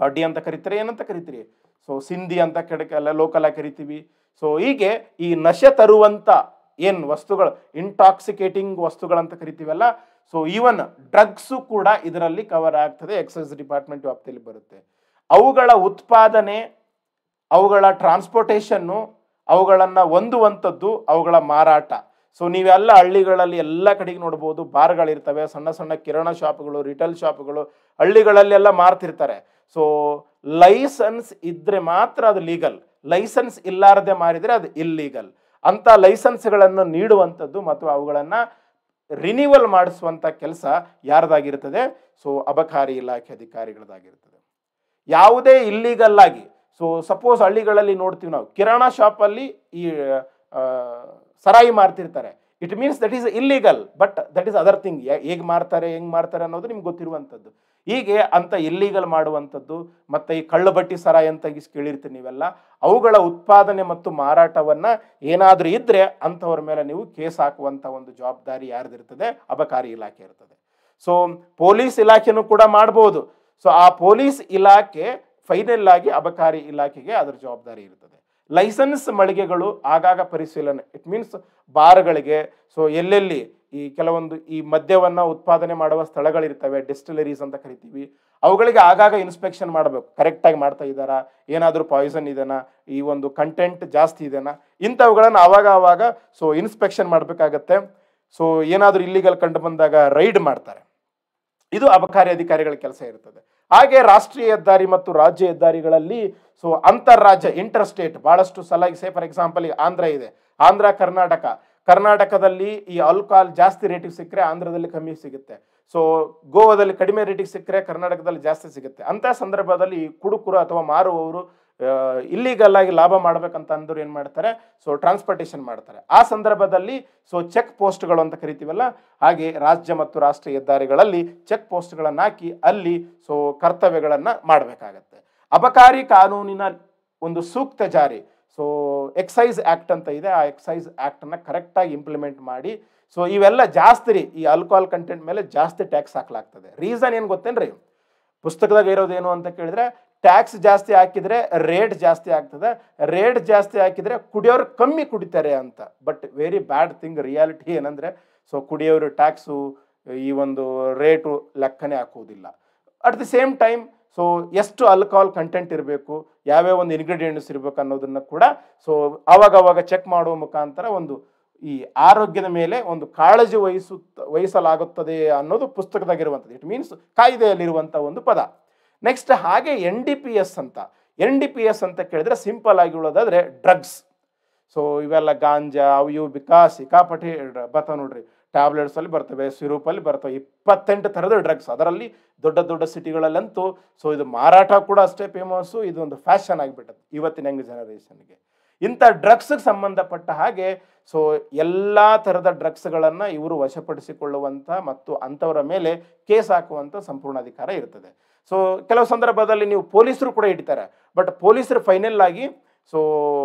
ಟೊಡ್ಡಿ ಅಂತ ಕರಿತೀರಿ, ಏನಂತ ಕರಿತೀರಿ, ಸೊ ಸಿಂಧಿ ಅಂತ ಲೋಕಲ್ ಆಗಿ ಕರಿತೀವಿ. ಸೊ ಹೀಗೆ ಈ ನಶೆ ತರುವಂಥ ಏನು ವಸ್ತುಗಳು, ಇಂಟಾಕ್ಸಿಕೇಟಿಂಗ್ ವಸ್ತುಗಳಂತ ಕರಿತೀವಲ್ಲ, ಸೊ ಈವನ್ ಡ್ರಗ್ಸು ಕೂಡ ಇದರಲ್ಲಿ ಕವರ್ ಆಗ್ತದೆ, ಎಕ್ಸೈಸ್ ಡಿಪಾರ್ಟ್ಮೆಂಟ್ ವ್ಯಾಪ್ತಿಯಲ್ಲಿ ಬರುತ್ತೆ. ಅವುಗಳ ಉತ್ಪಾದನೆ, ಅವುಗಳ ಟ್ರಾನ್ಸ್ಪೋರ್ಟೇಷನ್ನು, ಅವುಗಳನ್ನು ಹೊಂದುವಂಥದ್ದು, ಅವುಗಳ ಮಾರಾಟ. ಸೊ ನೀವೆಲ್ಲ ಹಳ್ಳಿಗಳಲ್ಲಿ ಎಲ್ಲ ಕಡೆಗೆ ನೋಡ್ಬೋದು, ಬಾರ್ಗಳಿರ್ತವೆ, ಸಣ್ಣ ಸಣ್ಣ ಕಿರಾಣ ಶಾಪ್ಗಳು, ರಿಟೇಲ್ ಶಾಪ್ಗಳು ಹಳ್ಳಿಗಳಲ್ಲೆಲ್ಲ ಮಾರ್ತಿರ್ತಾರೆ. ಸೊ ಲೈಸೆನ್ಸ್ ಇದ್ರೆ ಮಾತ್ರ ಅದು ಲೀಗಲ್, ಲೈಸೆನ್ಸ್ ಇಲ್ಲಾರದೆ ಮಾರಿದರೆ ಅದು ಇಲ್ಲೀಗಲ್. ಅಂತ ಲೈಸೆನ್ಸ್ಗಳನ್ನು ನೀಡುವಂಥದ್ದು ಮತ್ತು ಅವುಗಳನ್ನು ರಿನಿವಲ್ ಮಾಡಿಸುವಂಥ ಕೆಲಸ ಯಾರ್ದಾಗಿರ್ತದೆ, ಸೊ ಅಬಕಾರಿ ಇಲಾಖೆ ಅಧಿಕಾರಿಗಳದಾಗಿರ್ತದೆ. ಯಾವುದೇ ಇಲ್ಲೀಗಲ್ ಆಗಿ, ಸೊ ಸಪೋಸ್ ಹಳ್ಳಿಗಳಲ್ಲಿ ನೋಡ್ತೀವಿ ನಾವು, ಕಿರಾಣ ಶಾಪಲ್ಲಿ ಈ ಸರಾಯಿ ಮಾರ್ತಿರ್ತಾರೆ, it means that is illegal, but that is other thing. ಹೆಂಗೆ ಮಾರ್ತಾರೆ ಅನ್ನೋದು ನಿಮ್ಗೆ ಗೊತ್ತಿರುವಂಥದ್ದು. ಹೀಗೆ ಅಂತ ಇಲ್ಲೀಗಲ್ ಮಾಡುವಂಥದ್ದು, ಮತ್ತು ಈ ಕಳ್ಳಬಟ್ಟಿ ಸರಾಯಿ ಅಂತ ಕೇಳಿರ್ತೀರಿ ನೀವೆಲ್ಲ, ಅವುಗಳ ಉತ್ಪಾದನೆ ಮತ್ತು ಮಾರಾಟವನ್ನು ಏನಾದರೂ ಇದ್ದರೆ ಅಂಥವ್ರ ಮೇಲೆ ನೀವು ಕೇಸ್ ಹಾಕುವಂಥ ಒಂದು ಜವಾಬ್ದಾರಿ ಯಾರ್ದಿರ್ತದೆ, ಅಬಕಾರಿ ಇಲಾಖೆ ಇರ್ತದೆ. ಸೊ ಪೊಲೀಸ್ ಇಲಾಖೆನೂ ಕೂಡ ಮಾಡ್ಬೋದು. ಸೊ ಆ ಪೊಲೀಸ್ ಇಲಾಖೆ ಫೈನಲ್ ಆಗಿ ಅಬಕಾರಿ ಇಲಾಖೆಗೆ ಅದರ ಜವಾಬ್ದಾರಿ ಇರ್ತದೆ. ಲೈಸೆನ್ಸ್ ಮಳಿಗೆಗಳು ಆಗಾಗ ಪರಿಶೀಲನೆ, ಇಟ್ ಮೀನ್ಸ್ ಬಾರ್ಗಳಿಗೆ, ಸೊ ಎಲ್ಲೆಲ್ಲಿ ಈ ಕೆಲವೊಂದು ಈ ಮದ್ಯವನ್ನು ಉತ್ಪಾದನೆ ಮಾಡುವ ಸ್ಥಳಗಳಿರ್ತವೆ, ಡಿಸ್ಟಿಲರೀಸ್ ಅಂತ ಕರಿತೀವಿ, ಅವುಗಳಿಗೆ ಆಗಾಗ ಇನ್ಸ್ಪೆಕ್ಷನ್ ಮಾಡಬೇಕು, ಕರೆಕ್ಟಾಗಿ ಮಾಡ್ತಾ ಇದ್ದಾರಾ, ಏನಾದರೂ ಪಾಯ್ಸನ್ ಇದೆನಾ, ಈ ಒಂದು ಕಂಟೆಂಟ್ ಜಾಸ್ತಿ ಇದೆನಾ, ಇಂಥವುಗಳನ್ನು ಆವಾಗ ಸೊ ಇನ್ಸ್ಪೆಕ್ಷನ್ ಮಾಡಬೇಕಾಗತ್ತೆ. ಸೊ ಏನಾದರೂ ಇಲ್ಲಿಗಲ್ ಕಂಡು ಬಂದಾಗ ರೈಡ್ ಮಾಡ್ತಾರೆ. ಇದು ಅಬಕಾರಿ ಅಧಿಕಾರಿಗಳ ಕೆಲಸ ಇರ್ತದೆ. ಹಾಗೆ ರಾಷ್ಟ್ರೀಯ ಹೆದ್ದಾರಿ ಮತ್ತು ರಾಜ್ಯ ಹೆದ್ದಾರಿಗಳಲ್ಲಿ ಸೊ ಅಂತರ್ರಾಜ್ಯ, ಇಂಟರ್ ಸ್ಟೇಟ್ ಬಹಳಷ್ಟು ಸಲ, ಫಾರ್ ಎಕ್ಸಾಂಪಲ್ ಆಂಧ್ರ ಇದೆ, ಆಂಧ್ರ ಕರ್ನಾಟಕದಲ್ಲಿ ಈ ಆಲ್ಕೋಹಾಲ್ ಜಾಸ್ತಿ ರೇಟಿಗೆ ಸಿಕ್ಕರೆ ಆಂಧ್ರದಲ್ಲಿ ಕಮ್ಮಿ ಸಿಗುತ್ತೆ. ಸೊ ಗೋವಾದಲ್ಲಿ ಕಡಿಮೆ ರೇಟಿಗೆ ಸಿಕ್ಕರೆ ಕರ್ನಾಟಕದಲ್ಲಿ ಜಾಸ್ತಿ ಸಿಗುತ್ತೆ. ಅಂಥ ಸಂದರ್ಭದಲ್ಲಿ ಕುಡುಕರು ಅಥವಾ ಮಾರುವವರು ಇಲ್ಲಿಗಲ್ ಆಗಿ ಲಾಭ ಮಾಡ್ಬೇಕಂತ ಅಂದ್ರು ಏನು ಮಾಡ್ತಾರೆ, ಸೊ ಟ್ರಾನ್ಸ್ಪೋರ್ಟೇಷನ್ ಮಾಡ್ತಾರೆ. ಆ ಸಂದರ್ಭದಲ್ಲಿ ಸೊ ಚೆಕ್ ಪೋಸ್ಟ್ಗಳು ಅಂತ ಕರಿತೀವಲ್ಲ, ಹಾಗೆ ರಾಜ್ಯ ಮತ್ತು ರಾಷ್ಟ್ರೀಯ ಹೆದ್ದಾರಿಗಳಲ್ಲಿ ಚೆಕ್ ಪೋಸ್ಟ್ಗಳನ್ನು ಹಾಕಿ ಅಲ್ಲಿ ಸೊ ಕರ್ತವ್ಯಗಳನ್ನು ಮಾಡಬೇಕಾಗತ್ತೆ. ಅಬಕಾರಿ ಕಾನೂನಿನ ಒಂದು ಸೂಕ್ತ ಜಾರಿ, ಸೊ ಎಕ್ಸೈಸ್ ಆ್ಯಕ್ಟ್ ಅಂತ ಇದೆ, ಆ ಎಕ್ಸೈಸ್ ಆ್ಯಕ್ಟನ್ನು ಕರೆಕ್ಟಾಗಿ ಇಂಪ್ಲಿಮೆಂಟ್ ಮಾಡಿ. ಸೊ ಇವೆಲ್ಲ ಜಾಸ್ತಿ ಈ ಆಲ್ಕೋಹಾಲ್ ಕಂಟೆಂಟ್ ಮೇಲೆ ಜಾಸ್ತಿ ಟ್ಯಾಕ್ಸ್ ಹಾಕಲಾಗ್ತದೆ. ರೀಸನ್ ಏನು ಗೊತ್ತೇನ್ರಿ, ಪುಸ್ತಕದಾಗ ಇರೋದೇನು ಅಂತ ಕೇಳಿದ್ರೆ, ಟ್ಯಾಕ್ಸ್ ಜಾಸ್ತಿ ಹಾಕಿದರೆ ರೇಟ್ ಜಾಸ್ತಿ ಆಗ್ತದೆ, ರೇಟ್ ಜಾಸ್ತಿ ಹಾಕಿದರೆ ಕುಡಿಯೋರು ಕಮ್ಮಿ ಕುಡಿತಾರೆ ಅಂತ. But very bad thing, reality ಏನಂದರೆ, ಸೊ ಕುಡಿಯೋರು ಟ್ಯಾಕ್ಸು ಈ ಒಂದು ರೇಟು ಲೆಕ್ಕನೇ ಹಾಕುವುದಿಲ್ಲ. At the same time so ಎಷ್ಟು ಆಲ್ಕೋಹಾಲ್ ಕಂಟೆಂಟ್ ಇರಬೇಕು, ಯಾವ್ಯಾವ ಒಂದು ಇಂಗ್ರೀಡಿಯೆಂಟ್ಸ್ ಇರಬೇಕು ಅನ್ನೋದನ್ನು ಕೂಡ ಸೊ ಆವಾಗ ಚೆಕ್ ಮಾಡುವ ಮುಖಾಂತರ ಒಂದು ಈ ಆರೋಗ್ಯದ ಮೇಲೆ ಒಂದು ಕಾಳಜಿ ವಹಿಸಲಾಗುತ್ತದೆ ಅನ್ನೋದು ಪುಸ್ತಕದಾಗಿರುವಂಥದ್ದು. ಇಟ್ ಮೀನ್ಸ್ ಕಾಯ್ದೆಯಲ್ಲಿರುವಂಥ ಒಂದು ಪದ. ನೆಕ್ಸ್ಟ್ ಹಾಗೆ NDPS ಅಂತ ಕೇಳಿದ್ರೆ ಸಿಂಪಲ್ ಆಗಿ ಹೇಳೋದಾದ್ರೆ ಡ್ರಗ್ಸ್. ಸೊ ಇವೆಲ್ಲ ಗಾಂಜಾ ಅವು ಇವು ಸಿಕ್ಕಾಪಟ್ಟಿ ಬರ್ತಾವೆ ನೋಡ್ರಿ, ಟ್ಯಾಬ್ಲೆಟ್ಸಲ್ಲಿ ಬರ್ತವೆ, ಸಿರೂಪಲ್ಲಿ ಬರ್ತವೆ, 28 ಥರದ ಡ್ರಗ್ಸ್. ಅದರಲ್ಲಿ ದೊಡ್ಡ ಸಿಟಿಗಳಲ್ಲಂತೂ ಸೊ ಇದು ಮಾರಾಟ ಕೂಡ ಅಷ್ಟೇ ಫೇಮಸ್ಸು, ಇದು ಒಂದು ಫ್ಯಾಷನ್ ಆಗಿಬಿಟ್ಟದ್ದು ಇವತ್ತಿನ ಯಂಗ್ ಜನರೇಷನ್ಗೆ. ಇಂಥ ಡ್ರಗ್ಸ್ಗೆ ಸಂಬಂಧಪಟ್ಟ ಹಾಗೆ ಸೊ ಎಲ್ಲ ಥರದ ಡ್ರಗ್ಸ್ಗಳನ್ನು ಇವರು ವಶಪಡಿಸಿಕೊಳ್ಳುವಂಥ ಮತ್ತು ಅಂಥವರ ಮೇಲೆ ಕೇಸ್ ಹಾಕುವಂಥ ಸಂಪೂರ್ಣ ಅಧಿಕಾರ ಇರ್ತದೆ. ಸೊ ಕೆಲವು ಸಂದರ್ಭದಲ್ಲಿ ನೀವು ಪೊಲೀಸರು ಕೂಡ ಹಿಡಿತಾರೆ, ಬಟ್ ಪೊಲೀಸರು ಫೈನಲ್ ಆಗಿ ಸೊ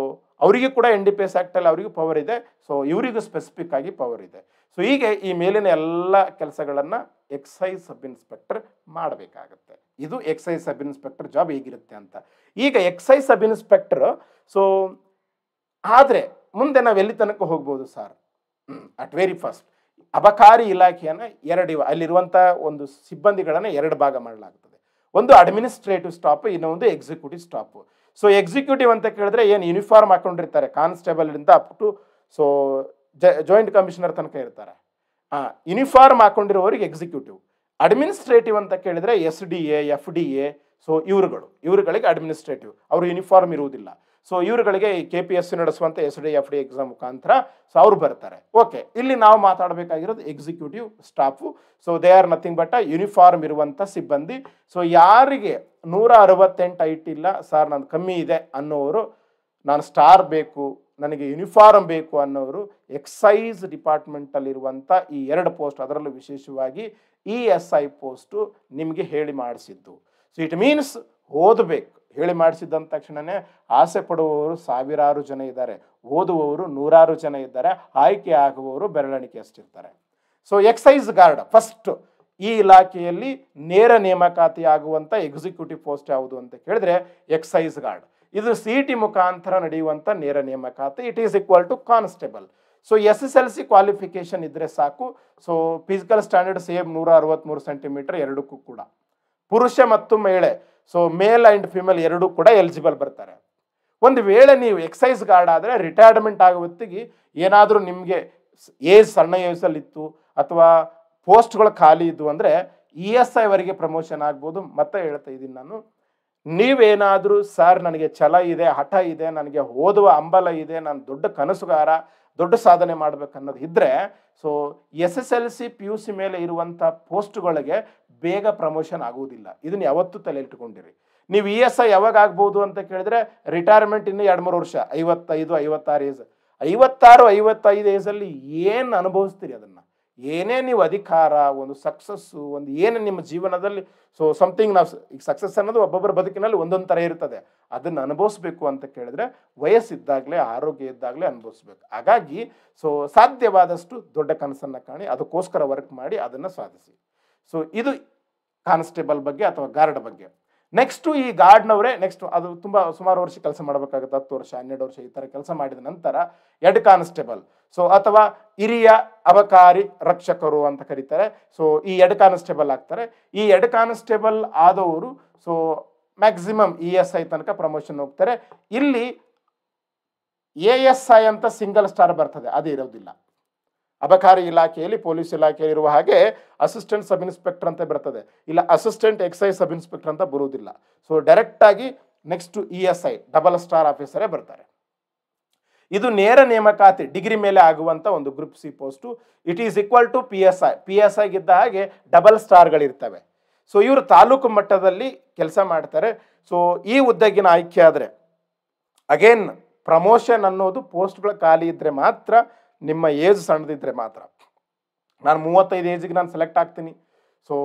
ಅವರಿಗೂ ಕೂಡ NDPS ಆ್ಯಕ್ಟಲ್ಲಿ ಅವರಿಗೂ ಪವರ್ ಇದೆ, ಸೊ ಇವರಿಗೂ ಸ್ಪೆಸಿಫಿಕ್ ಆಗಿ ಪವರ್ ಇದೆ. ಸೊ ಹೀಗೆ ಈ ಮೇಲಿನ ಎಲ್ಲ ಕೆಲಸಗಳನ್ನು ಎಕ್ಸೈಸ್ ಸಬ್ ಇನ್ಸ್ಪೆಕ್ಟರ್ ಮಾಡಬೇಕಾಗತ್ತೆ. ಇದು ಎಕ್ಸೈಸ್ ಸಬ್ ಇನ್ಸ್ಪೆಕ್ಟರ್ ಜಾಬ್ ಹೇಗಿರುತ್ತೆ ಅಂತ. ಈಗ ಎಕ್ಸೈಸ್ ಸಬ್ ಇನ್ಸ್ಪೆಕ್ಟರ್ ಸೊ ಆದರೆ ಮುಂದೆ ನಾವು ಎಲ್ಲಿ ತನಕ ಹೋಗ್ಬೋದು ಸರ್? ಅಟ್ ವೆರಿ ಫಸ್ಟ್ ಅಬಕಾರಿ ಇಲಾಖೆಯನ್ನು ಅಲ್ಲಿರುವಂಥ ಒಂದು ಸಿಬ್ಬಂದಿಗಳನ್ನು 2 ಭಾಗ ಮಾಡಲಾಗ್ತದೆ. ಒಂದು ಅಡ್ಮಿನಿಸ್ಟ್ರೇಟಿವ್ ಸ್ಟಾಫ್, ಇನ್ನೊಂದು ಎಕ್ಸಿಕ್ಯೂಟಿವ್ ಸ್ಟಾಫ್. ಸೊ ಎಕ್ಸಿಕ್ಯೂಟಿವ್ ಅಂತ ಕೇಳಿದ್ರೆ ಏನು ಯೂನಿಫಾರ್ಮ್ ಹಾಕೊಂಡಿರ್ತಾರೆ, ಕಾನ್ಸ್ಟೇಬಲ್ನಿಂದ up to so joint commissioner ತನಕ ಇರ್ತಾರೆ. Uniform ಹಾಕೊಂಡಿರೋರಿಗೆ executive. ಅಡ್ಮಿನಿಸ್ಟ್ರೇಟಿವ್ ಅಂತ ಕೇಳಿದ್ರೆ SDA FDA ಸೊ ಇವರುಗಳಿಗೆ ಅಡ್ಮಿನಿಸ್ಟ್ರೇಟಿವ್, ಅವರು ಯೂನಿಫಾರ್ಮ್ ಇರುವುದಿಲ್ಲ. ಸೊ ಇವರುಗಳಿಗೆ KPSC ನಡೆಸುವಂಥ SDA FDA ಎಕ್ಸಾಮ್ ಮುಖಾಂತರ ಸೊ ಅವ್ರು ಬರ್ತಾರೆ. ಓಕೆ, ಇಲ್ಲಿ ನಾವು ಮಾತಾಡಬೇಕಾಗಿರೋದು executive staff. So they are nothing but uniform ಇರುವಂಥ ಸಿಬ್ಬಂದಿ. ಸೊ ಯಾರಿಗೆ 168 ಐಟ್ ಇಲ್ಲ ಸರ್, ನಾನು ಕಮ್ಮಿ ಇದೆ ಅನ್ನೋರು, ನಾನು ಸ್ಟಾರ್ ಬೇಕು, ನನಗೆ ಯೂನಿಫಾರ್ಮ್ ಬೇಕು ಅನ್ನೋರು ಎಕ್ಸೈಸ್ ಡಿಪಾರ್ಟ್ಮೆಂಟಲ್ಲಿರುವಂಥ ಈ 2 ಪೋಸ್ಟ್, ಅದರಲ್ಲೂ ವಿಶೇಷವಾಗಿ ESI ಪೋಸ್ಟು ನಿಮಗೆ ಹೇಳಿ ಮಾಡಿಸಿದ್ದು. ಸೊ ಇಟ್ ಮೀನ್ಸ್ ಓದಬೇಕು. ಹೇಳಿ ಮಾಡಿಸಿದ್ದಂಥ ತಕ್ಷಣವೇ ಆಸೆ ಪಡುವವರು ಸಾವಿರಾರು ಜನ ಇದ್ದಾರೆ, ಓದುವವರು 100 ಜನ ಇದ್ದಾರೆ, ಆಯ್ಕೆ ಆಗುವವರು ಬೆರಳೆಣಿಕೆ ಅಷ್ಟಿರ್ತಾರೆ. ಸೊ ಎಕ್ಸೈಸ್ ಗಾರ್ಡ್ ಫಸ್ಟ್ ಈ ಇಲಾಖೆಯಲ್ಲಿ ನೇರ ನೇಮಕಾತಿ ಆಗುವಂಥ ಎಕ್ಸಿಕ್ಯೂಟಿವ್ ಪೋಸ್ಟ್ ಯಾವುದು ಅಂತ ಕೇಳಿದ್ರೆ ಎಕ್ಸೈಸ್ ಗಾರ್ಡ್. ಇದು CET ಮುಖಾಂತರ ನಡೆಯುವಂಥ ನೇರ ನೇಮಕಾತಿ. It is equal to constable. So SSLC qualification ಇದ್ರೆ ಸಾಕು. So physical standard same 163 centimetre ಎರಡಕ್ಕೂ ಕೂಡ. ಪುರುಷ ಮತ್ತು ಮಹಿಳೆ, ಸೊ ಮೇಲ್ ಆ್ಯಂಡ್ ಫಿಮೇಲ್ ಎರಡೂ ಕೂಡ ಎಲಿಜಿಬಲ್ ಬರ್ತಾರೆ. ಒಂದು ವೇಳೆ ನೀವು ಎಕ್ಸೈಸ್ ಗಾರ್ಡ್ ಆದರೆ ರಿಟೈರ್ಮೆಂಟ್ ಆಗೋ ಹೊತ್ತಿಗೆ ಏನಾದರೂ ನಿಮಗೆ ಸಣ್ಣ ಏಜಲ್ಲಿತ್ತು ಅಥವಾ ಪೋಸ್ಟ್ಗಳು ಖಾಲಿ ಇದ್ದು ಅಂದರೆ ESI ವರೆಗೆ ಪ್ರಮೋಷನ್ ಆಗ್ಬೋದು. ಮತ್ತೆ ಹೇಳ್ತಾ ಇದ್ದೀನಿ ನಾನು, ನೀವೇನಾದರೂ ಸರ್ ನನಗೆ ಛಲ ಇದೆ, ಹಠ ಇದೆ, ನನಗೆ ಓದುವ ಹಂಬಲ ಇದೆ, ನಾನು ದೊಡ್ಡ ಕನಸುಗಾರ, ದೊಡ್ಡ ಸಾಧನೆ ಮಾಡ್ಬೇಕನ್ನೋದು ಇದ್ದರೆ ಸೊ SSLC PUC ಮೇಲೆ ಇರುವಂಥ ಪೋಸ್ಟ್ಗಳಿಗೆ ಬೇಗ ಪ್ರಮೋಷನ್ ಆಗುವುದಿಲ್ಲ. ಇದನ್ನು ಯಾವತ್ತೂ ತಲೆಯಿಟ್ಟುಕೊಂಡಿರಿ. ನೀವು ESI ಯಾವಾಗ ಆಗ್ಬೋದು ಅಂತ ಕೇಳಿದ್ರೆ ರಿಟೈರ್ಮೆಂಟ್ ಇನ್ನೂ 2-3 ವರ್ಷ, 55 56 ಏಜ್. 56-55 ಏಜಲ್ಲಿ ಏನು ಅನುಭವಿಸ್ತೀರಿ ಅದನ್ನು? ಏನೇ ನೀವು ಅಧಿಕಾರ, ಒಂದು ಸಕ್ಸಸ್ಸು, ಒಂದು ಏನು ನಿಮ್ಮ ಜೀವನದಲ್ಲಿ ಸೊ ಸಮಥಿಂಗ್ ನಾವು ಈಗ ಸಕ್ಸಸ್ ಅನ್ನೋದು ಒಬ್ಬೊಬ್ಬರ ಬದುಕಿನಲ್ಲಿ ಒಂದೊಂದು ಥರ ಇರ್ತದೆ. ಅದನ್ನು ಅನುಭವಿಸ್ಬೇಕು ಅಂತ ಕೇಳಿದ್ರೆ ವಯಸ್ಸಿದ್ದಾಗಲೇ, ಆರೋಗ್ಯ ಇದ್ದಾಗಲೇ ಅನುಭವಿಸ್ಬೇಕು. ಹಾಗಾಗಿ ಸೊ ಸಾಧ್ಯವಾದಷ್ಟು ದೊಡ್ಡ ಕನಸನ್ನು ಕಾಣಿ, ಅದಕ್ಕೋಸ್ಕರ ವರ್ಕ್ ಮಾಡಿ ಅದನ್ನು ಸಾಧಿಸಿ. ಸೊ ಇದು ಕಾನ್ಸ್ಟೇಬಲ್ ಬಗ್ಗೆ ಅಥವಾ ಗಾರ್ಡ್ ಬಗ್ಗೆ. ನೆಕ್ಸ್ಟು ಈ ಗಾರ್ಡ್ನವರೇ ನೆಕ್ಸ್ಟ್ ಅದು ತುಂಬ ಸುಮಾರು ವರ್ಷ ಕೆಲಸ ಮಾಡಬೇಕಾಗುತ್ತೆ, 10 ವರ್ಷ 12 ವರ್ಷ ಈ ಥರ ಕೆಲಸ ಮಾಡಿದ ನಂತರ ಹೆಡ್ ಕಾನ್ಸ್ಟೇಬಲ್ ಸೊ ಅಥವಾ ಹಿರಿಯ ಅಬಕಾರಿ ರಕ್ಷಕರು ಅಂತ ಕರೀತಾರೆ. ಸೊ ಈ ಹೆಡ್ ಕಾನ್ಸ್ಟೇಬಲ್ ಆಗ್ತಾರೆ. ಈ ಹೆಡ್ ಕಾನ್ಸ್ಟೇಬಲ್ ಆದವರು ಸೊ ಮ್ಯಾಕ್ಸಿಮಮ್ ESI ತನಕ ಪ್ರಮೋಷನ್ ಹೋಗ್ತಾರೆ. ಇಲ್ಲಿ ASI ಅಂತ ಸಿಂಗಲ್ ಸ್ಟಾರ್ ಬರ್ತದೆ, ಅದು ಇರೋದಿಲ್ಲ. ಅಬಕಾರಿ ಇಲಾಖೆಯಲ್ಲಿ, ಪೊಲೀಸ್ ಇಲಾಖೆಯಲ್ಲಿ ಇರುವ ಹಾಗೆ ಅಸಿಸ್ಟೆಂಟ್ ಸಬ್ ಇನ್ಸ್ಪೆಕ್ಟರ್ ಅಂತ ಬರ್ತದೆ, ಇಲ್ಲ ಅಸಿಸ್ಟೆಂಟ್ ಎಕ್ಸೈಸ್ ಸಬ್ ಇನ್ಸ್ಪೆಕ್ಟರ್ ಅಂತ ಬರುವುದಿಲ್ಲ. ಸೊ ಡೈರೆಕ್ಟಾಗಿ ನೆಕ್ಸ್ಟ್ ESI ಡಬಲ್ ಸ್ಟಾರ್ ಆಫೀಸರೇ ಬರ್ತಾರೆ. ಇದು ನೇರ ನೇಮಕಾತಿ ಡಿಗ್ರಿ ಮೇಲೆ ಆಗುವಂಥ ಒಂದು group C post. It is equal to PSI ಗಿದ್ದ ಹಾಗೆ ಡಬಲ್ ಸ್ಟಾರ್ಗಳಿರ್ತವೆ. ಸೊ ಇವರು ತಾಲೂಕು ಮಟ್ಟದಲ್ಲಿ ಕೆಲಸ ಮಾಡ್ತಾರೆ. ಸೊ ಈ ಹುದ್ದೆಗಿನ ಆಯ್ಕೆ ಆದರೆ ಅಗೇನ್ ಪ್ರಮೋಷನ್ ಅನ್ನೋದು ಪೋಸ್ಟ್ಗಳು ಖಾಲಿ ಇದ್ದರೆ ಮಾತ್ರ, ನಿಮ್ಮ ಏಜ್ ಸಣ್ಣದಿದ್ದರೆ ಮಾತ್ರ. ನಾನು 35 ಏಜಿಗೆ ನಾನು ಸೆಲೆಕ್ಟ್ ಆಗ್ತೀನಿ, ಸೊ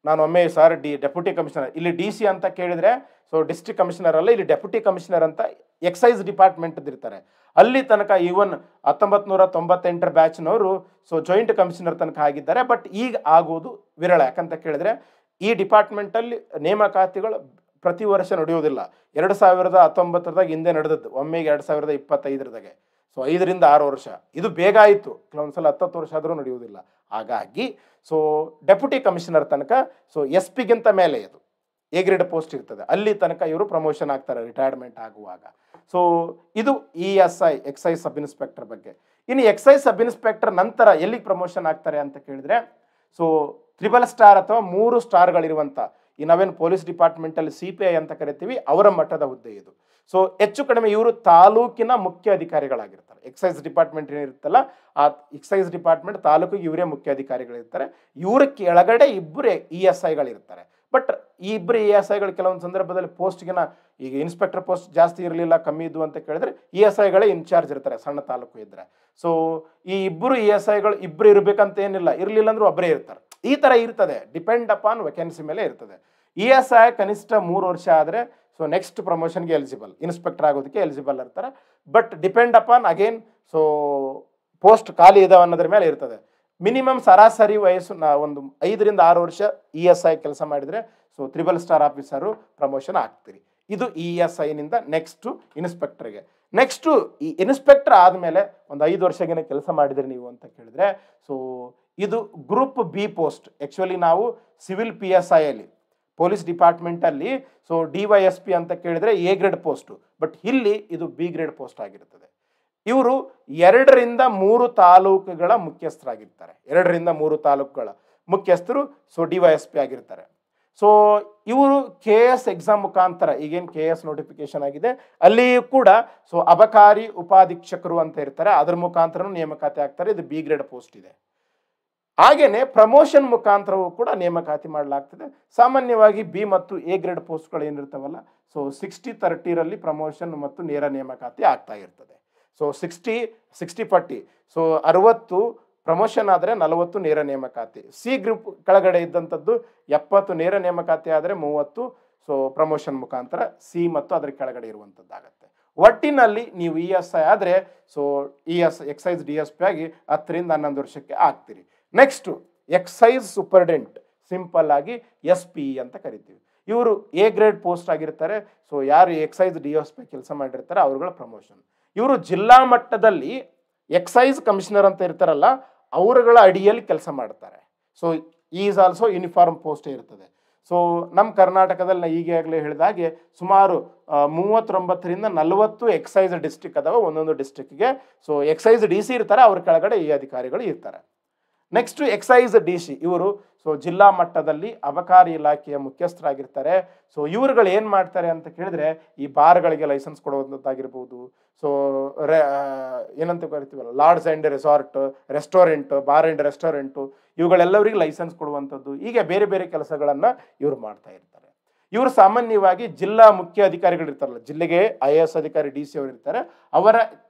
ನಾನು ಒಮ್ಮೆ ಸರ್ ಡೆಪ್ಯೂಟಿ ಕಮಿಷನರ್, ಇಲ್ಲಿ DC ಅಂತ ಕೇಳಿದರೆ ಸೊ ಡಿಸ್ಟ್ರಿಕ್ಟ್ ಕಮಿಷನರ್ ಅಲ್ಲ, ಇಲ್ಲಿ ಡೆಪ್ಯೂಟಿ ಕಮಿಷನರ್ ಅಂತ ಎಕ್ಸೈಸ್ ಡಿಪಾರ್ಟ್ಮೆಂಟ್ ಇರ್ತಾರೆ. ಅಲ್ಲಿ ತನಕ ಈವನ್ 1998 ಬ್ಯಾಚ್ನವರು ಸೊ ಜಾಯಿಂಟ್ ಕಮಿಷನರ್ ತನಕ ಆಗಿದ್ದಾರೆ. ಬಟ್ ಈಗ ಆಗೋದು ವಿರಳ. ಯಾಕಂತ ಕೇಳಿದ್ರೆ ಈ ಡಿಪಾರ್ಟ್ಮೆಂಟಲ್ಲಿ ನೇಮಕಾತಿಗಳು ಪ್ರತಿ ವರ್ಷ ನಡೆಯೋದಿಲ್ಲ. 2019 ಹಿಂದೆ ನಡೆದದ್ದು, ಒಮ್ಮೆಗೆ 2025 ಸೊ 5ರಿಂದ 6 ವರ್ಷ. ಇದು ಬೇಗ ಆಯಿತು, ಕೆಲವೊಂದ್ಸಲ 10 ವರ್ಷ ಆದರೂ ನಡೆಯುವುದಿಲ್ಲ. ಹಾಗಾಗಿ ಸೊ ಡೆಪ್ಯೂಟಿ ಕಮಿಷನರ್ ತನಕ ಸೊ SP-ಗಿಂತ ಮೇಲೆ ಇದು A ಗ್ರೇಡ್ ಪೋಸ್ಟ್ ಇರ್ತದೆ, ಅಲ್ಲಿ ತನಕ ಇವರು ಪ್ರಮೋಷನ್ ಆಗ್ತಾರೆ ರಿಟೈರ್ಮೆಂಟ್ ಆಗುವಾಗ. ಸೊ ಇದು ESI ಎಕ್ಸೈಸ್ ಸಬ್ ಇನ್ಸ್ಪೆಕ್ಟರ್ ಬಗ್ಗೆ. ಇನ್ನು ಎಕ್ಸೈಸ್ ಸಬ್ ಇನ್ಸ್ಪೆಕ್ಟರ್ ನಂತರ ಎಲ್ಲಿಗೆ ಪ್ರಮೋಷನ್ ಆಗ್ತಾರೆ ಅಂತ ಕೇಳಿದ್ರೆ ಸೊ 3 ಸ್ಟಾರ್ ಅಥವಾ 3 ಸ್ಟಾರ್ಗಳಿರುವಂಥ ಈ ನಾವೇನು ಪೊಲೀಸ್ ಡಿಪಾರ್ಟ್ಮೆಂಟಲ್ಲಿ CPI ಅಂತ ಕರಿತೀವಿ, ಅವರ ಮಟ್ಟದ ಹುದ್ದೆ ಇದು. ಸೊ ಹೆಚ್ಚು ಕಡಿಮೆ ಇವರು ತಾಲೂಕಿನ ಮುಖ್ಯ ಅಧಿಕಾರಿಗಳಾಗಿರ್ತಾರೆ. ಎಕ್ಸೈಸ್ ಡಿಪಾರ್ಟ್ಮೆಂಟ್ ಏನಿರುತ್ತಲ್ಲ, ಆ ಎಕ್ಸೈಸ್ ಡಿಪಾರ್ಟ್ಮೆಂಟ್ ತಾಲೂಕಿಗೆ ಇವರೇ ಮುಖ್ಯ ಅಧಿಕಾರಿಗಳಿರ್ತಾರೆ. ಇವರ ಕೆಳಗಡೆ 2 ESIಗಳಿರ್ತಾರೆ. ಬಟ್ ಈ ಇಬ್ಬರು ಇ ಎಸ್ ಐಗಳು ಕೆಲವೊಂದು ಸಂದರ್ಭದಲ್ಲಿ ಪೋಸ್ಟ್ಗಿನ ಈಗ ಇನ್ಸ್ಪೆಕ್ಟರ್ ಪೋಸ್ಟ್ ಜಾಸ್ತಿ ಇರಲಿಲ್ಲ, ಕಮ್ಮಿ ಇದ್ದು ಅಂತ ಕೇಳಿದ್ರೆ ಇ ಎಸ್ ಐಗಳೇ ಇನ್ಚಾರ್ಜ್ ಇರ್ತಾರೆ ಸಣ್ಣ ತಾಲೂಕು ಇದ್ರೆ. ಸೊ ಈ ಇಬ್ಬರು ಇ ಎಸ್ ಐಗಳು ಇಬ್ಬರು ಇರಬೇಕಂತ ಏನಿಲ್ಲ, ಇರಲಿಲ್ಲ ಅಂದ್ರೂ ಒಬ್ಬರೇ ಇರ್ತಾರೆ. ಈ ಥರ ಇರ್ತದೆ, ಡಿಪೆಂಡ್ ಅಪಾನ್ ವೇಕೆನ್ಸಿ ಮೇಲೆ ಇರ್ತದೆ. ಇ ಎಸ್ ಐ ಕನಿಷ್ಠ 3 ವರ್ಷ ಆದರೆ ಸೊ ನೆಕ್ಸ್ಟ್ ಪ್ರಮೋಷನ್ಗೆ ಎಲಿಜಿಬಲ್, ಇನ್ಸ್ಪೆಕ್ಟರ್ ಆಗೋದಕ್ಕೆ ಎಲಿಜಿಬಲ್ ಇರ್ತಾರೆ. But depend upon again so post ಖಾಲಿ ಇದಾವೆ ಅನ್ನೋದ್ರ ಮೇಲೆ ಇರ್ತದೆ. ಮಿನಿಮಮ್ ಸರಾಸರಿ ವಯಸ್ಸು ಒಂದು 5 ರಿಂದ 6 ವರ್ಷ ಇ ಎಸ್ ಐ ಕೆಲಸ ಮಾಡಿದರೆ ಸೊ 3 ಸ್ಟಾರ್ ಆಫೀಸರು ಪ್ರಮೋಷನ್ ಆಗ್ತೀರಿ. ಇದು ಇ ಎಸ್ ಐನಿಂದ ನೆಕ್ಸ್ಟು ಇನ್ಸ್ಪೆಕ್ಟರ್ಗೆ. ನೆಕ್ಸ್ಟು ಈ ಇನ್ಸ್ಪೆಕ್ಟರ್ ಆದಮೇಲೆ ಒಂದು 5 ವರ್ಷಗೇನೆ ಕೆಲಸ ಮಾಡಿದ್ರಿ ನೀವು ಅಂತ ಕೇಳಿದ್ರೆ ಸೊ ಇದು ಗ್ರೂಪ್ ಬಿ ಪೋಸ್ಟ್. ಆ್ಯಕ್ಚುಲಿ ನಾವು ಸಿವಿಲ್ ಪಿ ಎಸ್ ಐ ಅಲ್ಲಿ ಪೊಲೀಸ್ ಡಿಪಾರ್ಟ್ಮೆಂಟಲ್ಲಿ so D Y S P ಅಂತ ಕೇಳಿದರೆ ಎ ಗ್ರೇಡ್ ಪೋಸ್ಟು, ಬಟ್ ಇಲ್ಲಿ ಇದು ಬಿ ಗ್ರೇಡ್ ಪೋಸ್ಟ್ ಆಗಿರ್ತದೆ. ಇವರು 2 ರಿಂದ 3 ತಾಲೂಕುಗಳ ಮುಖ್ಯಸ್ಥರಾಗಿರ್ತಾರೆ. 2 ರಿಂದ 3 ತಾಲೂಕುಗಳ ಮುಖ್ಯಸ್ಥರು so D Y S P ಆಗಿರ್ತಾರೆ. ಸೊ ಇವರು ಕೆ ಎಸ್ ಎಕ್ಸಾಮ್ ಮುಖಾಂತರ, ಈಗೇನು ಕೆ ಎಸ್ ನೋಟಿಫಿಕೇಶನ್ ಆಗಿದೆ ಅಲ್ಲಿಯೂ ಕೂಡ ಸೊ ಅಬಕಾರಿ ಉಪಾಧೀಕ್ಷಕರು ಅಂತ ಇರ್ತಾರೆ, ಅದ್ರ ಮುಖಾಂತರ ನೇಮಕಾತಿ ಆಗ್ತಾರೆ. ಇದು ಬಿ ಗ್ರೇಡ್ ಪೋಸ್ಟ್ ಇದೆ. ಹಾಗೇನೆ ಪ್ರಮೋಷನ್ ಮುಖಾಂತರವೂ ಕೂಡ ನೇಮಕಾತಿ ಮಾಡಲಾಗ್ತದೆ. ಸಾಮಾನ್ಯವಾಗಿ ಬಿ ಮತ್ತು ಎ ಗ್ರೇಡ್ ಪೋಸ್ಟ್ಗಳು ಏನಿರ್ತಾವಲ್ಲ ಸೊ 60-30 ಪ್ರಮೋಷನ್ ಮತ್ತು ನೇರ ನೇಮಕಾತಿ ಆಗ್ತಾ ಇರ್ತದೆ. ಸೊ 60-40 ಸೊ 60 ಪ್ರಮೋಷನ್ ಆದರೆ 40 ನೇರ ನೇಮಕಾತಿ. ಸಿ ಗ್ರೂಪ್ ಕೆಳಗಡೆ ಇದ್ದಂಥದ್ದು 70 ನೇರ ನೇಮಕಾತಿ ಆದರೆ 30 ಸೊ ಪ್ರಮೋಷನ್ ಮುಖಾಂತರ ಸಿ ಮತ್ತು ಅದರ ಕೆಳಗಡೆ ಇರುವಂಥದ್ದಾಗತ್ತೆ. ಒಟ್ಟಿನಲ್ಲಿ ನೀವು ಇ ಎಸ್ ಐ ಆದರೆ so excise D S P ಆಗಿ 10 ರಿಂದ 11 ವರ್ಷಕ್ಕೆ ಆಗ್ತೀರಿ. ನೆಕ್ಸ್ಟು ಎಕ್ಸೈಸ್ ಸೂಪರ್ಡೆಂಟ್, ಸಿಂಪಲ್ ಆಗಿ ಎಸ್ ಪಿ ಅಂತ ಕರಿತೀವಿ. ಇವರು ಎ ಗ್ರೇಡ್ ಪೋಸ್ಟ್ ಆಗಿರ್ತಾರೆ. ಸೊ ಯಾರು ಎಕ್ಸೈಸ್ ಡಿ ಎಸ್ ಪಿ ಕೆಲಸ ಮಾಡಿರ್ತಾರೆ ಅವರುಗಳ ಪ್ರಮೋಷನ್. ಇವರು ಜಿಲ್ಲಾ ಮಟ್ಟದಲ್ಲಿ ಎಕ್ಸೈಸ್ ಕಮಿಷನರ್ ಅಂತ ಇರ್ತಾರಲ್ಲ ಅವರುಗಳ ಅಡಿಯಲ್ಲಿ ಕೆಲಸ ಮಾಡ್ತಾರೆ. So is also uniform post ಇರ್ತದೆ. ಸೊ ನಮ್ಮ ಕರ್ನಾಟಕದಲ್ಲಿ ಈಗಾಗಲೇ ಹೇಳಿದ ಹಾಗೆ ಸುಮಾರು 39 ರಿಂದ 40 ಎಕ್ಸೈಸ್ ಡಿಸ್ಟ್ರಿಕ್ಟ್ ಅದಾವೆ ಒಂದೊಂದು ಡಿಸ್ಟ್ರಿಕ್ಟ್ಗೆ. ಸೊ ಎಕ್ಸೈಸ್ ಡಿ ಸಿ ಇರ್ತಾರೆ, ಅವ್ರ ಕೆಳಗಡೆ ಈ ಅಧಿಕಾರಿಗಳು ಇರ್ತಾರೆ. ನೆಕ್ಸ್ಟ್ ಎಕ್ಸೈಸ್ ಡಿ ಸಿ, ಇವರು ಸೊ ಜಿಲ್ಲಾ ಮಟ್ಟದಲ್ಲಿ ಅಬಕಾರಿ ಇಲಾಖೆಯ ಮುಖ್ಯಸ್ಥರಾಗಿರ್ತಾರೆ. ಸೊ ಇವ್ರುಗಳು ಏನು ಮಾಡ್ತಾರೆ ಅಂತ ಕೇಳಿದ್ರೆ ಈ ಬಾರ್ಗಳಿಗೆ ಲೈಸೆನ್ಸ್ ಕೊಡುವಂಥದ್ದಾಗಿರ್ಬೋದು, ಸೊ ಏನಂತ ಕರಿತೀವಲ್ಲ lodge and resort, restaurant, bar and restaurant, ಇವುಗಳೆಲ್ಲವರಿಗೆ ಲೈಸೆನ್ಸ್ ಕೊಡುವಂಥದ್ದು, ಹೀಗೆ ಬೇರೆ ಬೇರೆ ಕೆಲಸಗಳನ್ನು ಇವರು ಮಾಡ್ತಾ ಇರ್ತಾರೆ. ಇವರು ಸಾಮಾನ್ಯವಾಗಿ ಜಿಲ್ಲಾ ಮುಖ್ಯ ಅಧಿಕಾರಿಗಳಿರ್ತಾರಲ್ಲ, ಜಿಲ್ಲೆಗೆ ಐ ಎ ಎಸ್ ಅಧಿಕಾರಿ ಡಿ ಸಿ ಅವರು ಇರ್ತಾರೆ, ಅವರ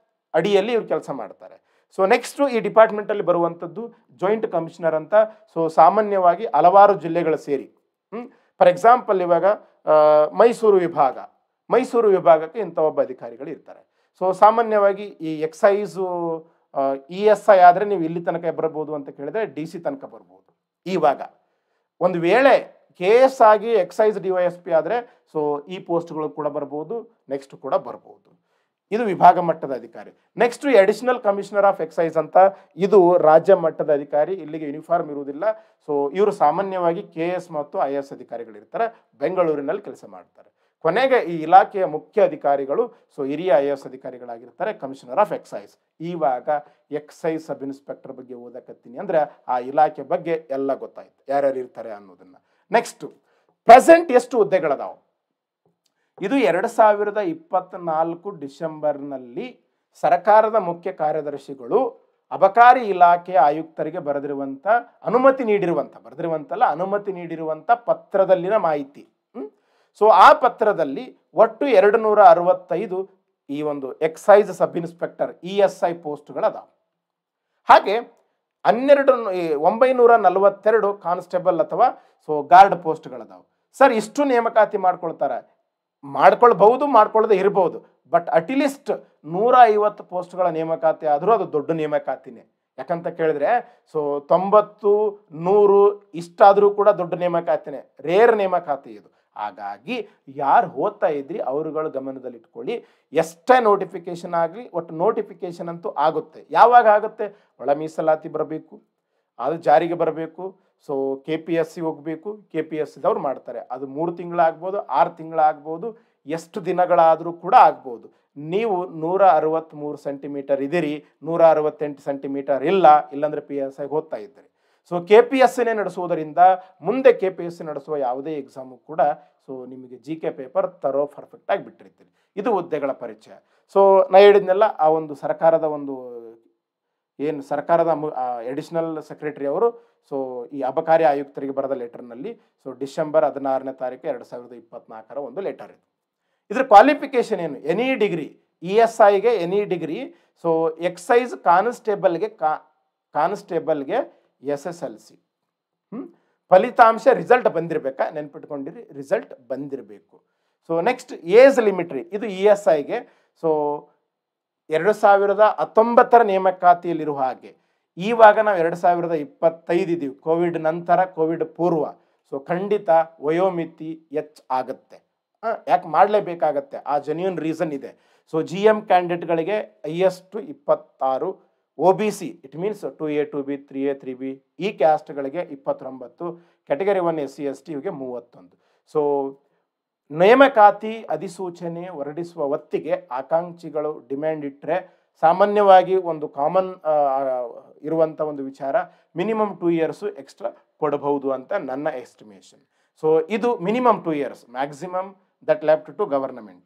ಅಡಿಯಲ್ಲಿ ಇವ್ರು ಕೆಲಸ ಮಾಡ್ತಾರೆ. ಸೊ ನೆಕ್ಸ್ಟು ಈ ಡಿಪಾರ್ಟ್ಮೆಂಟಲ್ಲಿ ಬರುವಂಥದ್ದು ಜಾಯಿಂಟ್ ಕಮಿಷನರ್ ಅಂತ. ಸೊ ಸಾಮಾನ್ಯವಾಗಿ ಹಲವಾರು ಜಿಲ್ಲೆಗಳು ಸೇರಿ, ಫಾರ್ ಎಕ್ಸಾಂಪಲ್ ಇವಾಗ ಮೈಸೂರು ವಿಭಾಗಕ್ಕೆ ಇಂಥ ಒಬ್ಬ ಅಧಿಕಾರಿಗಳು ಇರ್ತಾರೆ. ಸೊ ಸಾಮಾನ್ಯವಾಗಿ ಈ ಎಕ್ಸೈಸು ಇ ಎಸ್ ಐ ಆದರೆ ನೀವು ಇಲ್ಲಿ ತನಕ ಬರ್ಬೋದು ಅಂತ ಕೇಳಿದ್ರೆ ಡಿ ಸಿ ತನಕ ಬರ್ಬೋದು. ಇವಾಗ ಒಂದು ವೇಳೆ ಕೆ ಎಸ್ ಆಗಿ excise D Y S P ಆದರೆ ಸೊ ಈ ಪೋಸ್ಟ್ಗಳು ಕೂಡ ಬರ್ಬೋದು, ನೆಕ್ಸ್ಟ್ ಕೂಡ ಬರ್ಬೋದು. ಇದು ವಿಭಾಗ ಮಟ್ಟದ ಅಧಿಕಾರಿ. Next additional commissioner of excise ಅಂತ, ಇದು ರಾಜ್ಯ ಮಟ್ಟದ ಅಧಿಕಾರಿ, ಇಲ್ಲಿಗೆ ಯೂನಿಫಾರ್ಮ್ ಇರುವುದಿಲ್ಲ. ಸೊ ಇವರು ಸಾಮಾನ್ಯವಾಗಿ ಕೆ ಎಸ್ ಮತ್ತು ಐ ಎಸ್ ಅಧಿಕಾರಿಗಳಿರ್ತಾರೆ, ಬೆಂಗಳೂರಿನಲ್ಲಿ ಕೆಲಸ ಮಾಡ್ತಾರೆ. ಕೊನೆಗೆ ಈ ಇಲಾಖೆಯ ಮುಖ್ಯ ಅಧಿಕಾರಿಗಳು ಸೊ ಹಿರಿಯ ಐ ಎ ಎಸ್ ಅಧಿಕಾರಿಗಳಾಗಿರ್ತಾರೆ, ಕಮಿಷನರ್ ಆಫ್ ಎಕ್ಸೈಸ್. ಇವಾಗ ಎಕ್ಸೈಸ್ ಸಬ್ ಇನ್ಸ್ಪೆಕ್ಟರ್ ಬಗ್ಗೆ ಓದಕತ್ತೀನಿ ಅಂದರೆ ಆ ಇಲಾಖೆ ಬಗ್ಗೆ ಎಲ್ಲ ಗೊತ್ತಾಯ್ತು, ಯಾರ್ಯಾರು ಇರ್ತಾರೆ ಅನ್ನೋದನ್ನ. ನೆಕ್ಸ್ಟ್ ಪ್ರೆಸೆಂಟ್ ಎಷ್ಟು ಹುದ್ದೆಗಳದಾವು? ಇದು 2024 ಡಿಸೆಂಬರ್ನಲ್ಲಿ ಸರ್ಕಾರದ ಮುಖ್ಯ ಕಾರ್ಯದರ್ಶಿಗಳು ಅಬಕಾರಿ ಇಲಾಖೆಯ ಆಯುಕ್ತರಿಗೆ ಅನುಮತಿ ನೀಡಿರುವಂಥ ಪತ್ರದಲ್ಲಿನ ಮಾಹಿತಿ. ಸೊ ಆ ಪತ್ರದಲ್ಲಿ ಒಟ್ಟು 265 ಈ ಒಂದು excise sub inspector E S I ಪೋಸ್ಟ್ಗಳದಾವೆ. ಹಾಗೆ 942 ಕಾನ್ಸ್ಟೇಬಲ್ ಅಥವಾ ಸೊ ಗಾರ್ಡ್ ಪೋಸ್ಟ್ಗಳದಾವೆ. ಸರ್ ಇಷ್ಟು ನೇಮಕಾತಿ ಮಾಡ್ಕೊಳ್ತಾರೆ, ಮಾಡ್ಕೊಳ್ಬಹುದು, ಮಾಡ್ಕೊಳ್ಳದೆ ಇರ್ಬೋದು, ಬಟ್ ಅಟ್ಲೀಸ್ಟ್ 150 ಪೋಸ್ಟ್ಗಳ ನೇಮಕಾತಿ ಆದರೂ ಅದು ದೊಡ್ಡ ನೇಮಕಾತಿನೇ. ಯಾಕಂತ ಕೇಳಿದ್ರೆ ಸೊ 90, 100 ಇಷ್ಟಾದರೂ ಕೂಡ ದೊಡ್ಡ ನೇಮಕಾತಿನೇ, ರೇರ್ ನೇಮಕಾತಿ ಇದು. ಹಾಗಾಗಿ ಯಾರು ಓದ್ತಾ ಇದ್ರಿ ಅವರುಗಳು ಗಮನದಲ್ಲಿಟ್ಕೊಳ್ಳಿ. ಎಷ್ಟೇ ನೋಟಿಫಿಕೇಶನ್ ಆಗಲಿ ಒಟ್ಟು ನೋಟಿಫಿಕೇಶನ್ ಅಂತೂ ಆಗುತ್ತೆ. ಯಾವಾಗ ಆಗುತ್ತೆ? ಒಳ ಮೀಸಲಾತಿ ಬರಬೇಕು, ಅದು ಜಾರಿಗೆ ಬರಬೇಕು. So K P S C ಹೋಗಬೇಕು, ಕೆ ಪಿ ಎಸ್ ಸಿದವ್ರು ಮಾಡ್ತಾರೆ. ಅದು 3 ತಿಂಗಳಾಗ್ಬೋದು, 6 ತಿಂಗಳಾಗ್ಬೋದು, ಎಷ್ಟು ದಿನಗಳಾದರೂ ಕೂಡ ಆಗ್ಬೋದು. ನೀವು 163 ಸೆಂಟಿಮೀಟರ್ ಇದ್ದೀರಿ, 168 ಸೆಂಟಿಮೀಟರ್ ಇಲ್ಲಾಂದರೆ ಪಿ ಎಸ್ ಐಗೆ ಓದ್ತಾ ಇದ್ದೀರಿ. ಸೊ ಕೆ ಪಿ ಎಸ್ ಸಿನೇ ನಡೆಸುವುದರಿಂದ ಮುಂದೆ ಕೆ ಪಿ ಎಸ್ ಸಿ ನಡೆಸುವ ಯಾವುದೇ ಎಕ್ಸಾಮು ಕೂಡ ಸೊ ನಿಮಗೆ ಜಿ ಕೆ ಪೇಪರ್ ಪರ್ಫೆಕ್ಟಾಗಿ ಬಿಟ್ಟಿರ್ತೀರಿ. ಇದು ಹುದ್ದೆಗಳ ಪರಿಚಯ. ಸೊ ನಾ ಹೇಳಿದ್ನೆಲ್ಲ ಆ ಒಂದು ಸರ್ಕಾರದ ಒಂದು ಏನು ಸರ್ಕಾರದ ಎಡಿಷನಲ್ ಸೆಕ್ರೆಟರಿ ಅವರು ಸೊ ಈ ಅಬಕಾರಿ ಆಯುಕ್ತರಿಗೆ ಬರೆದ ಲೆಟರ್ನಲ್ಲಿ ಸೊ ಡಿಸೆಂಬರ್ 16ನೇ ತಾರೀಕು 2024 ಒಂದು ಲೆಟರ್ ಇದೆ. ಇದ್ರ ಕ್ವಾಲಿಫಿಕೇಶನ್ ಏನು? ಎನಿ ಡಿಗ್ರಿ, ESIಗೆ ಎನಿ ಡಿಗ್ರಿ, ಸೊ ಎಕ್ಸೈಸ್ ಕಾನ್ಸ್ಟೇಬಲ್ಗೆ SSLC. ಫಲಿತಾಂಶ ರಿಸಲ್ಟ್ ಬಂದಿರಬೇಕಾ? ನೆನ್ಪಿಟ್ಕೊಂಡಿರಿ, ರಿಸಲ್ಟ್ ಬಂದಿರಬೇಕು. ಸೊ ನೆಕ್ಸ್ಟ್ ಏಜ್ ಲಿಮಿಟ್ ರೀ, ಇದು ESIಗೆ ಸೊ 2019 ನೇಮಕಾತಿಯಲ್ಲಿರುವ ಹಾಗೆ ಇವಾಗ ನಾವು 2025 ಇದ್ದೀವಿ, ಕೋವಿಡ್ ನಂತರ ಕೋವಿಡ್ ಪೂರ್ವ. ಸೊ ಖಂಡಿತ ವಯೋಮಿತಿ ಆಗುತ್ತೆ. ಯಾಕೆ ಮಾಡಲೇಬೇಕಾಗತ್ತೆ? ಆ ಜೆನ್ಯೂನ್ ರೀಸನ್ ಇದೆ. ಸೊ GM ಕ್ಯಾಂಡಿಡೇಟ್ಗಳಿಗೆ highest 26, OBC it means 2A 2B 3A 3B ಈ ಕ್ಯಾಸ್ಟ್ಗಳಿಗೆ 29, ಕ್ಯಾಟಗರಿ 1 SC ST ಇವಿಗೆ 31. ಸೊ ನೇಮಕಾತಿ ಅಧಿಸೂಚನೆ ಹೊರಡಿಸುವ ಹೊತ್ತಿಗೆ ಆಕಾಂಕ್ಷಿಗಳು ಡಿಮ್ಯಾಂಡ್ ಇಟ್ಟರೆ ಸಾಮಾನ್ಯವಾಗಿ ಒಂದು ಕಾಮನ್ ಇರುವಂಥ ಒಂದು ವಿಚಾರ ಮಿನಿಮಮ್ 2 ಇಯರ್ಸು ಎಕ್ಸ್ಟ್ರಾ ಕೊಡಬಹುದು ಅಂತ ನನ್ನ ಎಸ್ಟಿಮೇಷನ್. ಸೊ ಇದು minimum 2 years, maximum that left to government.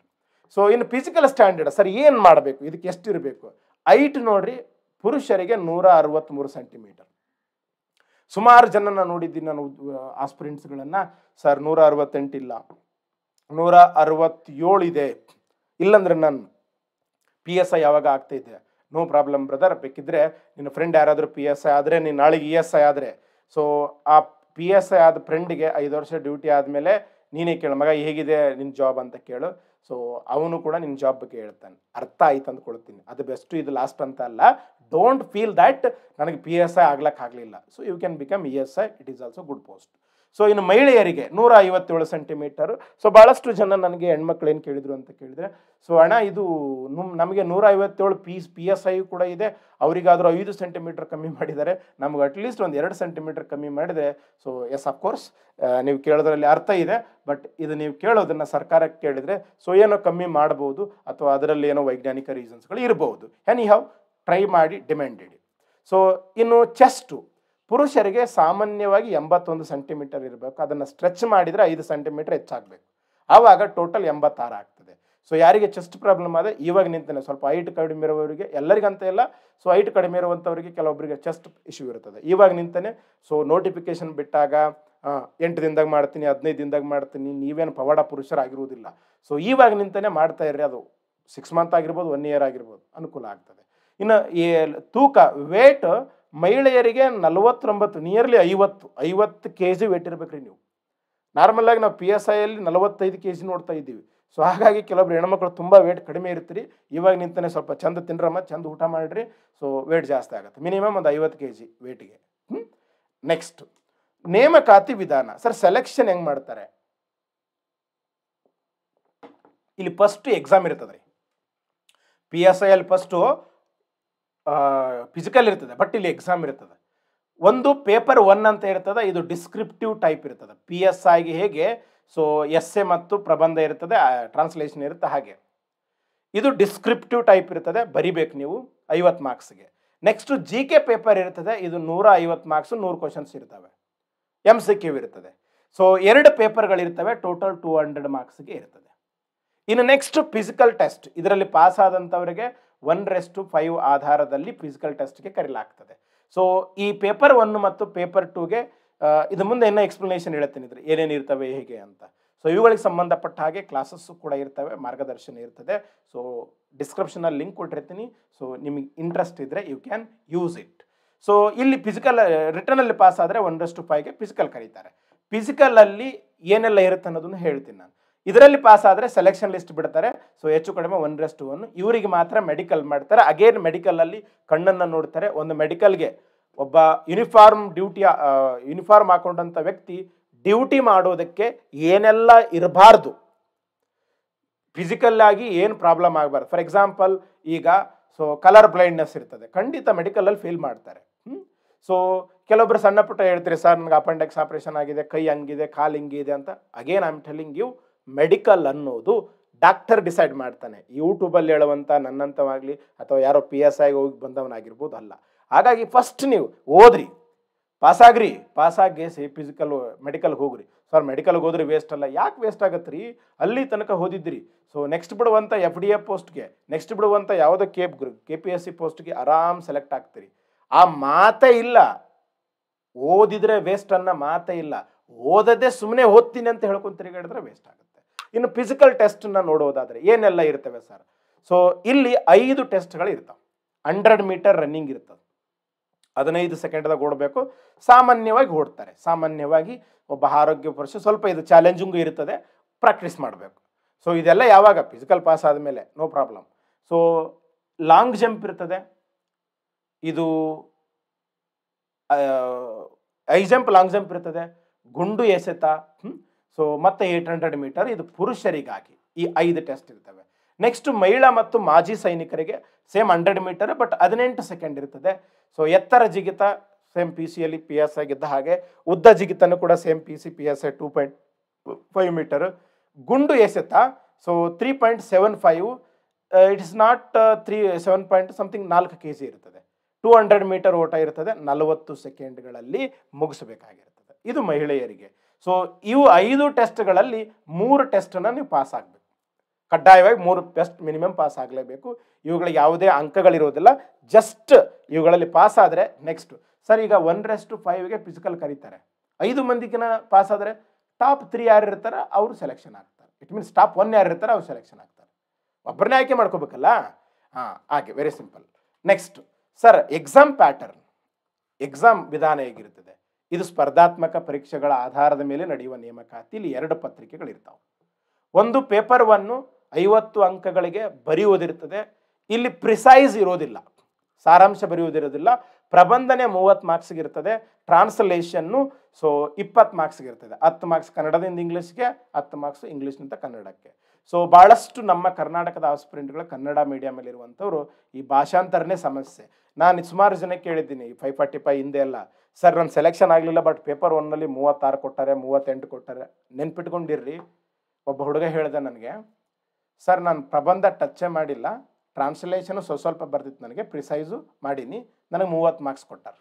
So ಇನ್ನು ಫಿಸಿಕಲ್ ಸ್ಟ್ಯಾಂಡರ್ಡ್ ಸರ್ ಏನು ಮಾಡಬೇಕು, ಇದಕ್ಕೆ ಎಷ್ಟು ಇರಬೇಕು? ಹೈಟ್ ನೋಡ್ರಿ, ಪುರುಷರಿಗೆ 163 ಸೆಂಟಿಮೀಟರ್. ಸುಮಾರು ಜನನ ನೋಡಿದ್ದೀನಿ ನಾನು ಆಸ್ಪಿರೆಂಟ್ಸ್ಗಳನ್ನು, ಸರ್ 168 ಇಲ್ಲ, 167 ಇದೆ, ಇಲ್ಲಂದ್ರೆ ನಾನು PSI ಯಾವಾಗ ಆಗ್ತೈತೆ? ನೋ ಪ್ರಾಬ್ಲಮ್ ಬ್ರದರ್, ಬೇಕಿದ್ರೆ ನಿನ್ನ ಫ್ರೆಂಡ್ ಯಾರಾದರೂ PSI ಆದರೆ, ನೀನು ನಾಳೆಗೆ ESI ಆದರೆ, ಸೊ ಆ PSI ಆದ ಫ್ರೆಂಡಿಗೆ 5 ವರ್ಷ ಡ್ಯೂಟಿ ಆದಮೇಲೆ ನೀನೇ ಕೇಳು, ಮಗ ಹೇಗಿದೆ ನಿನ್ನ ಜಾಬ್ ಅಂತ ಕೇಳು. ಸೊ ಅವನು ಕೂಡ ನಿನ್ನ ಜಾಬ್ ಬಗ್ಗೆ ಹೇಳ್ತಾನೆ. ಅರ್ಥ ಆಯ್ತು ಅಂದ್ಕೊಳ್ತೀನಿ. ಅದು ಬೆಸ್ಟು, ಇದು ಲಾಸ್ಟ್ ಅಂತ ಅಲ್ಲ. ಡೋಂಟ್ ಫೀಲ್ ದ್ಯಾಟ್ ನನಗೆ PSI ಆಗ್ಲಿಕ್ಕಾಗಲಿಲ್ಲ. So you can become ESI, it is also good post. So ಇನ್ನು ಮಹಿಳೆಯರಿಗೆ 157 ಸೆಂಟಿಮೀಟರ್. ಸೊ ಭಾಳಷ್ಟು ಜನ ನನಗೆ ಹೆಣ್ಮಕ್ಳು ಏನು ಕೇಳಿದ್ರು ಅಂತ ಕೇಳಿದರೆ, ಸೊ ಅಣ್ಣ ಇದು ನಮಗೆ 157 PSI ಕೂಡ ಇದೆ, ಅವರಿಗಾದರೂ 5 ಸೆಂಟಿಮೀಟರ್ ಕಮ್ಮಿ ಮಾಡಿದ್ದಾರೆ, ನಮ್ಗೆ ಅಟ್ಲೀಸ್ಟ್ ಒಂದು 2 ಸೆಂಟಿಮೀಟರ್ ಕಮ್ಮಿ ಮಾಡಿದರೆ. ಸೊ ಎಸ್ ಅಫ್ಕೋರ್ಸ್ ನೀವು ಕೇಳೋದ್ರಲ್ಲಿ ಅರ್ಥ ಇದೆ, ಬಟ್ ಇದು ನೀವು ಕೇಳೋದನ್ನು ಸರ್ಕಾರಕ್ಕೆ ಕೇಳಿದರೆ ಸೊ ಏನೋ ಕಮ್ಮಿ ಮಾಡ್ಬೋದು, ಅಥವಾ ಅದರಲ್ಲಿ ಏನೋ ವೈಜ್ಞಾನಿಕ ರೀಸನ್ಸ್ಗಳು ಇರ್ಬೋದು. ಎನಿ ಹೌ ಟ್ರೈ ಮಾಡಿ, ಡಿಮ್ಯಾಂಡ್ ಇಡಿ. ಸೊ ಇನ್ನು ಚೆಸ್ಟು ಪುರುಷರಿಗೆ ಸಾಮಾನ್ಯವಾಗಿ 81 ಸೆಂಟಿಮೀಟರ್ ಇರಬೇಕು, ಅದನ್ನು ಸ್ಟ್ರೆಚ್ ಮಾಡಿದರೆ 5 ಸೆಂಟಿಮೀಟರ್ ಹೆಚ್ಚಾಗಬೇಕು, ಆವಾಗ ಟೋಟಲ್ 86 ಆಗ್ತದೆ. ಸೊ ಯಾರಿಗೆ ಚೆಸ್ಟ್ ಪ್ರಾಬ್ಲಮ್ ಆದರೆ ಇವಾಗ ನಿಂತಾನೆ, ಸ್ವಲ್ಪ ಹೈಟ್ ಕಡಿಮೆ ಇರೋವರಿಗೆ, ಎಲ್ಲರಿಗಂತ ಇಲ್ಲ, ಸೊ ಹೈಟ್ ಕಡಿಮೆ ಇರುವಂಥವರಿಗೆ ಕೆಲವೊಬ್ಬರಿಗೆ ಚೆಸ್ಟ್ ಇಶ್ಯೂ ಇರ್ತದೆ, ಇವಾಗ ನಿಂತಾನೆ. ಸೊ ನೋಟಿಫಿಕೇಶನ್ ಬಿಟ್ಟಾಗ 8 ದಿನದಾಗ ಮಾಡ್ತೀನಿ, 15 ದಿನದಾಗ ಮಾಡ್ತೀನಿ, ನೀವೇನು ಪವಾಡ ಪುರುಷರಾಗಿರುವುದಿಲ್ಲ. ಸೊ ಇವಾಗ ನಿಂತಾನೆ ಮಾಡ್ತಾ ಇರ್ರಿ, ಅದು 6 ಮಂತ್ ಆಗಿರ್ಬೋದು, 1 ಇಯರ್ ಆಗಿರ್ಬೋದು, ಅನುಕೂಲ ಆಗ್ತದೆ. ಇನ್ನು ತೂಕ ವೇಟ್ ಮಹಿಳೆಯರಿಗೆ 49, ನಿಯರ್ಲಿ 50 kg ವೇಟ್ ಇರ್ಬೇಕ್ರಿ. ನೀವು ನಾರ್ಮಲ್ ಆಗಿ ನಾವು PSIಯಲ್ಲಿ 45 kg ನೋಡ್ತಾ ಇದ್ದೀವಿ. ಸೊ ಹಾಗಾಗಿ ಕೆಲವೊಬ್ರು ಹೆಣ್ಮಕ್ಳು ತುಂಬ ವೇಟ್ ಕಡಿಮೆ ಇರ್ತೀರಿ, ಇವಾಗ ನಿಂತಾನೆ ಸ್ವಲ್ಪ ಚಂದ ತಿನ್ರಮ್ಮ, ಚಂದ ಊಟ ಮಾಡಿರಿ, ಸೊ ವೇಟ್ ಜಾಸ್ತಿ ಆಗುತ್ತೆ. ಮಿನಿಮಮ್ ಒಂದು 50 kg ವೇಟಿಗೆ. ನೆಕ್ಸ್ಟ್ ನೇಮಕಾತಿ ವಿಧಾನ. ಸರ್ ಸೆಲೆಕ್ಷನ್ ಹೆಂಗೆ ಮಾಡ್ತಾರೆ? ಇಲ್ಲಿ ಫಸ್ಟ್ ಎಕ್ಸಾಮ್ ಇರ್ತದೆ ರೀ. PSIಯಲ್ಲಿ ಫಸ್ಟು ಫಿಸಿಕಲ್ ಇರ್ತದೆ, ಬಟ್ ಇಲ್ಲಿ ಎಕ್ಸಾಮ್ ಇರ್ತದೆ. ಒಂದು ಪೇಪರ್ 1 ಅಂತ ಇರ್ತದೆ, ಇದು ಡಿಸ್ಕ್ರಿಪ್ಟಿವ್ ಟೈಪ್ ಇರ್ತದೆ. PSIಗೆ ಹೇಗೆ ಸೊ ಎಸ್ಸೆ ಮತ್ತು ಪ್ರಬಂಧ ಇರ್ತದೆ, ಟ್ರಾನ್ಸ್ಲೇಷನ್ ಇರುತ್ತೆ, ಹಾಗೆ ಇದು ಡಿಸ್ಕ್ರಿಪ್ಟಿವ್ ಟೈಪ್ ಇರ್ತದೆ, ಬರಿಬೇಕು ನೀವು 50 ಮಾರ್ಕ್ಸ್ಗೆ. ನೆಕ್ಸ್ಟ್ GK ಪೇಪರ್ ಇರ್ತದೆ, ಇದು 150 ಮಾರ್ಕ್ಸ್, 100 ಕ್ವಶನ್ಸ್ ಇರ್ತವೆ, MCQ ಇರ್ತದೆ. ಸೊ 2 ಪೇಪರ್ಗಳಿರ್ತವೆ, ಟೋಟಲ್ 200 ಮಾರ್ಕ್ಸ್ಗೆ ಇರ್ತದೆ. ಇನ್ನು ನೆಕ್ಸ್ಟ್ ಫಿಸಿಕಲ್ ಟೆಸ್ಟ್, ಇದರಲ್ಲಿ ಪಾಸ್ ಆದಂಥವರಿಗೆ 1:5 ಆಧಾರದಲ್ಲಿ ಫಿಸಿಕಲ್ ಟೆಸ್ಟ್ಗೆ ಕರೆಯಲಾಗ್ತದೆ. ಸೊ ಈ ಪೇಪರ್ 1 ಮತ್ತು ಪೇಪರ್ 2ಗೆ ಇದು ಮುಂದೆ ಇನ್ನೂ ಎಕ್ಸ್ಪ್ಲನೇಷನ್ ಹೇಳ್ತೀನಿ ಇದ್ರೆ ಏನೇನು ಇರ್ತವೆ ಹೇಗೆ ಅಂತ. ಸೊ ಇವುಗಳಿಗೆ ಸಂಬಂಧಪಟ್ಟ ಹಾಗೆ ಕ್ಲಾಸಸ್ಸು ಕೂಡ ಇರ್ತವೆ, ಮಾರ್ಗದರ್ಶನ ಇರ್ತದೆ. ಸೊ ಡಿಸ್ಕ್ರಿಪ್ಷನಲ್ಲಿ ಲಿಂಕ್ ಕೊಟ್ಟಿರ್ತೀನಿ. ಸೊ ನಿಮಗೆ ಇಂಟ್ರೆಸ್ಟ್ ಇದ್ದರೆ you can use it. So ಇಲ್ಲಿ ಫಿಸಿಕಲ್ ರಿಟರ್ನಲ್ಲಿ ಪಾಸ್ ಆದರೆ 1:5ಗೆ ಫಿಸಿಕಲ್ ಕರೀತಾರೆ. ಫಿಸಿಕಲಲ್ಲಿ ಏನೆಲ್ಲ ಇರುತ್ತೆ ಅನ್ನೋದನ್ನು ಹೇಳ್ತೀನಿ ನಾನು. ಇದರಲ್ಲಿ ಪಾಸ್ ಆದರೆ ಸೆಲೆಕ್ಷನ್ ಲಿಸ್ಟ್ ಬಿಡ್ತಾರೆ. ಸೊ ಹೆಚ್ಚು ಕಡಿಮೆ 1:1 ಇವರಿಗೆ ಮಾತ್ರ ಮೆಡಿಕಲ್ ಮಾಡ್ತಾರೆ. ಅಗೇನ್ ಮೆಡಿಕಲಲ್ಲಿ ಕಣ್ಣನ್ನು ನೋಡ್ತಾರೆ. ಒಂದು ಮೆಡಿಕಲ್ಗೆ ಒಬ್ಬ ಯೂನಿಫಾರ್ಮ್ ಹಾಕೊಂಡಂಥ ವ್ಯಕ್ತಿ ಡ್ಯೂಟಿ ಮಾಡೋದಕ್ಕೆ ಏನೆಲ್ಲ ಇರಬಾರ್ದು, ಫಿಸಿಕಲ್ ಆಗಿ ಏನು ಪ್ರಾಬ್ಲಮ್ ಆಗಬಾರ್ದು. ಫಾರ್ ಎಕ್ಸಾಂಪಲ್ ಈಗ ಸೊ ಕಲರ್ ಬ್ಲೈಂಡ್ನೆಸ್ ಇರ್ತದೆ, ಖಂಡಿತ ಮೆಡಿಕಲಲ್ಲಿ ಫೇಲ್ ಮಾಡ್ತಾರೆ. ಸೊ ಕೆಲವೊಬ್ಬರು ಸಣ್ಣ ಪುಟ್ಟ ಹೇಳ್ತೀರಿ, ಸರ್ ನನಗೆ ಅಪೆಂಡಿಕ್ಸ್ ಆಪ್ರೇಷನ್ ಆಗಿದೆ, ಕೈ ಹಂಗಿದೆ, ಕಾಲು ಹಿಂಗಿದೆ ಅಂತ. Again I am telling you, medical ಅನ್ನೋದು ಡಾಕ್ಟರ್ ಡಿಸೈಡ್ ಮಾಡ್ತಾನೆ. ಯೂಟ್ಯೂಬಲ್ಲಿ ಹೇಳುವಂಥ ನನ್ನಂಥವಾಗಲಿ ಅಥವಾ ಯಾರೋ PSIಗೆ ಹೋಗಿ ಬಂದವನಾಗಿರ್ಬೋದು ಅಲ್ಲ. ಹಾಗಾಗಿ ಫಸ್ಟ್ ನೀವು ಓದ್ರಿ, ಪಾಸಾಗ್ರಿ, ಪಾಸಾಗಿ ಫಿಸಿಕಲ್ ಮೆಡಿಕಲ್ಗೆ ಹೋಗ್ರಿ. ಸರ್ ಮೆಡಿಕಲ್ಗೆ ಹೋದ್ರೆ ವೇಸ್ಟ್ ಅಲ್ಲ. ಯಾಕೆ ವೇಸ್ಟ್ ಆಗತ್ತೆ ರೀ? ಅಲ್ಲಿ ತನಕ ಓದಿದ್ರಿ. ಸೊ ನೆಕ್ಸ್ಟ್ ಬಿಡುವಂಥ FDA ಪೋಸ್ಟ್ಗೆ, ನೆಕ್ಸ್ಟ್ ಬಿಡುವಂಥ ಯಾವುದೋ KPSC ಪೋಸ್ಟ್ಗೆ ಆರಾಮ್ ಸೆಲೆಕ್ಟ್ ಆಗ್ತೀರಿ. ಆ ಮಾತೇ ಇಲ್ಲ. ಓದಿದ್ರೆ ವೇಸ್ಟ್ ಅನ್ನೋ ಮಾತೇ ಇಲ್ಲ. ಓದದೆ ಸುಮ್ಮನೆ ಓದ್ತೀನಿ ಅಂತ ಹೇಳ್ಕೊಂಡು ತಿರುಗಾಡಿದ್ರೆ ವೇಸ್ಟ್ ಆಗುತ್ತೆ. ಇನ್ನು ಫಿಸಿಕಲ್ ಟೆಸ್ಟನ್ನ ನೋಡೋದಾದರೆ ಏನೆಲ್ಲ ಇರ್ತವೆ ಸರ್? ಸೊ ಇಲ್ಲಿ 5 ಟೆಸ್ಟ್ಗಳು ಇರ್ತವೆ. 100 ಮೀಟರ್ ರನ್ನಿಂಗ್ ಇರ್ತದೆ, 15 ಸೆಕೆಂಡ್ದಾಗ ಓಡಬೇಕು. ಸಾಮಾನ್ಯವಾಗಿ ಓಡ್ತಾರೆ. ಸಾಮಾನ್ಯವಾಗಿ ಒಬ್ಬ ಆರೋಗ್ಯ ಪುರುಷ ಸ್ವಲ್ಪ ಇದು ಚಾಲೆಂಜಿಂಗು ಇರ್ತದೆ, ಪ್ರಾಕ್ಟೀಸ್ ಮಾಡಬೇಕು. ಸೊ ಇದೆಲ್ಲ ಯಾವಾಗ ಫಿಸಿಕಲ್ ಪಾಸ್ ಆದಮೇಲೆ no problem. So long jump ಇರ್ತದೆ, ಇದು ಹೈ ಜಂಪ್, ಲಾಂಗ್ ಜಂಪ್ ಇರ್ತದೆ, ಗುಂಡು ಎಸೆತ. ಸೊ ಮತ್ತೆ 800 ಮೀಟರ್ ಇದು ಪುರುಷರಿಗಾಗಿ ಈ 5 ಟೆಸ್ಟ್ ಇರ್ತವೆ. ನೆಕ್ಸ್ಟ್ ಮಹಿಳಾ ಮತ್ತು ಮಾಜಿ ಸೈನಿಕರಿಗೆ ಸೇಮ್ 100 ಮೀಟರ್ ಬಟ್ 18 ಸೆಕೆಂಡ್ ಇರ್ತದೆ. ಸೊ ಎತ್ತರ ಜಿಗಿತ ಸೇಮ್ PCಯಲ್ಲಿ PSI ಆಗಿದ್ದ ಹಾಗೆ, ಉದ್ದ ಜಿಗಿತನೂ ಕೂಡ ಸೇಮ್ PC PSI 2.5 ಮೀಟರ್. ಗುಂಡು ಎಸೆತ so 3.75, it is not 7 point something 4 kg ಇರ್ತದೆ. 200 ಮೀಟರ್ ಓಟ ಇರ್ತದೆ, 40 ಸೆಕೆಂಡ್ಗಳಲ್ಲಿ ಮುಗಿಸಬೇಕಾಗಿರ್ತದೆ. ಇದು ಮಹಿಳೆಯರಿಗೆ. ಸೊ ಇವು 5 ಟೆಸ್ಟ್ಗಳಲ್ಲಿ 3 ಟೆಸ್ಟನ್ನು ನೀವು ಪಾಸ್ ಆಗಬೇಕು. ಕಡ್ಡಾಯವಾಗಿ 3 ಟೆಸ್ಟ್ ಮಿನಿಮಮ್ ಪಾಸ್ ಆಗಲೇಬೇಕು. ಇವುಗಳಿಗೆ ಯಾವುದೇ ಅಂಕಗಳಿರೋದಿಲ್ಲ, ಜಸ್ಟ್ ಇವುಗಳಲ್ಲಿ ಪಾಸ್ ಆದರೆ ನೆಕ್ಸ್ಟ್. ಸರ್ ಈಗ 1:5ಗೆ ಫಿಸಿಕಲ್ ಕರೀತಾರೆ, 5 ಮಂದಿಗಿನ ಪಾಸ್ ಆದರೆ ಟಾಪ್ 3 ಯಾರು ಇರ್ತಾರೆ ಅವರು ಸೆಲೆಕ್ಷನ್ ಆಗ್ತಾರೆ. ಇಟ್ ಮೀನ್ಸ್ ಟಾಪ್ 1 ಯಾರು ಇರ್ತಾರೆ ಅವ್ರು ಸೆಲೆಕ್ಷನ್ ಆಗ್ತಾರೆ. ಒಬ್ಬರನ್ನೇ ಆಯ್ಕೆ ಮಾಡ್ಕೋಬೇಕಲ್ಲ. ಹಾಗೆ very simple. Next sir exam pattern, exam ವಿಧಾನ ಹೇಗಿರ್ತದೆ? ಇದು ಸ್ಪರ್ಧಾತ್ಮಕ ಪರೀಕ್ಷೆಗಳ ಆಧಾರದ ಮೇಲೆ ನಡೆಯುವ ನೇಮಕಾತಿ. ಇಲ್ಲಿ 2 ಪತ್ರಿಕೆಗಳಿರ್ತಾವೆ. ಒಂದು ಪೇಪರ್ 1 50 ಅಂಕಗಳಿಗೆ ಬರೆಯುವುದಿರ್ತದೆ. ಇಲ್ಲಿ ಪ್ರಿಸೈಸ್ ಇರೋದಿಲ್ಲ, ಸಾರಾಂಶ ಬರೆಯುವುದಿರೋದಿಲ್ಲ. ಪ್ರಬಂಧನೆ 30 ಮಾರ್ಕ್ಸ್ಗೆ ಇರ್ತದೆ. ಟ್ರಾನ್ಸ್ಲೇಷನ್ನು ಸೊ 20 ಮಾರ್ಕ್ಸ್ಗೆ ಇರ್ತದೆ. 10 ಮಾರ್ಕ್ಸ್ ಕನ್ನಡದಿಂದ ಇಂಗ್ಲೀಷ್ಗೆ, 10 ಮಾರ್ಕ್ಸ್ ಇಂಗ್ಲೀಷ್ನಿಂದ ಕನ್ನಡಕ್ಕೆ. ಸೊ ಭಾಳಷ್ಟು ನಮ್ಮ ಕರ್ನಾಟಕದ ಆಸ್ಪಿರೆಂಟ್ಗಳು ಕನ್ನಡ ಮೀಡಿಯಮಲ್ಲಿ ಇರುವಂಥವ್ರು ಈ ಭಾಷಾಂತರನೇ ಸಮಸ್ಯೆ. ನಾನು ಸುಮಾರು ಜನಕ್ಕೆ ಕೇಳಿದ್ದೀನಿ 545 ಹಿಂದೆ ಎಲ್ಲ, ಸರ್ ನನ್ನ ಸೆಲೆಕ್ಷನ್ ಆಗಲಿಲ್ಲ ಬಟ್ ಪೇಪರ್ 1ನಲ್ಲಿ 36 ಕೊಟ್ಟಾರೆ, 38 ಕೊಟ್ಟಾರೆ. ನೆನ್ಪಿಟ್ಕೊಂಡಿರ್ರಿ, ಒಬ್ಬ ಹುಡುಗ ಹೇಳಿದೆ ನನಗೆ, ಸರ್ ನಾನು ಪ್ರಬಂಧ ಟಚ್ಚೇ ಮಾಡಿಲ್ಲ, ಟ್ರಾನ್ಸ್ಲೇಷನು ಸ್ವಲ್ಪ ಬರ್ತಿತ್ತು ನನಗೆ, ಪ್ರಿಸೈಸು ಮಾಡೀನಿ, ನನಗೆ 30 ಮಾರ್ಕ್ಸ್ ಕೊಟ್ಟಾರೆ.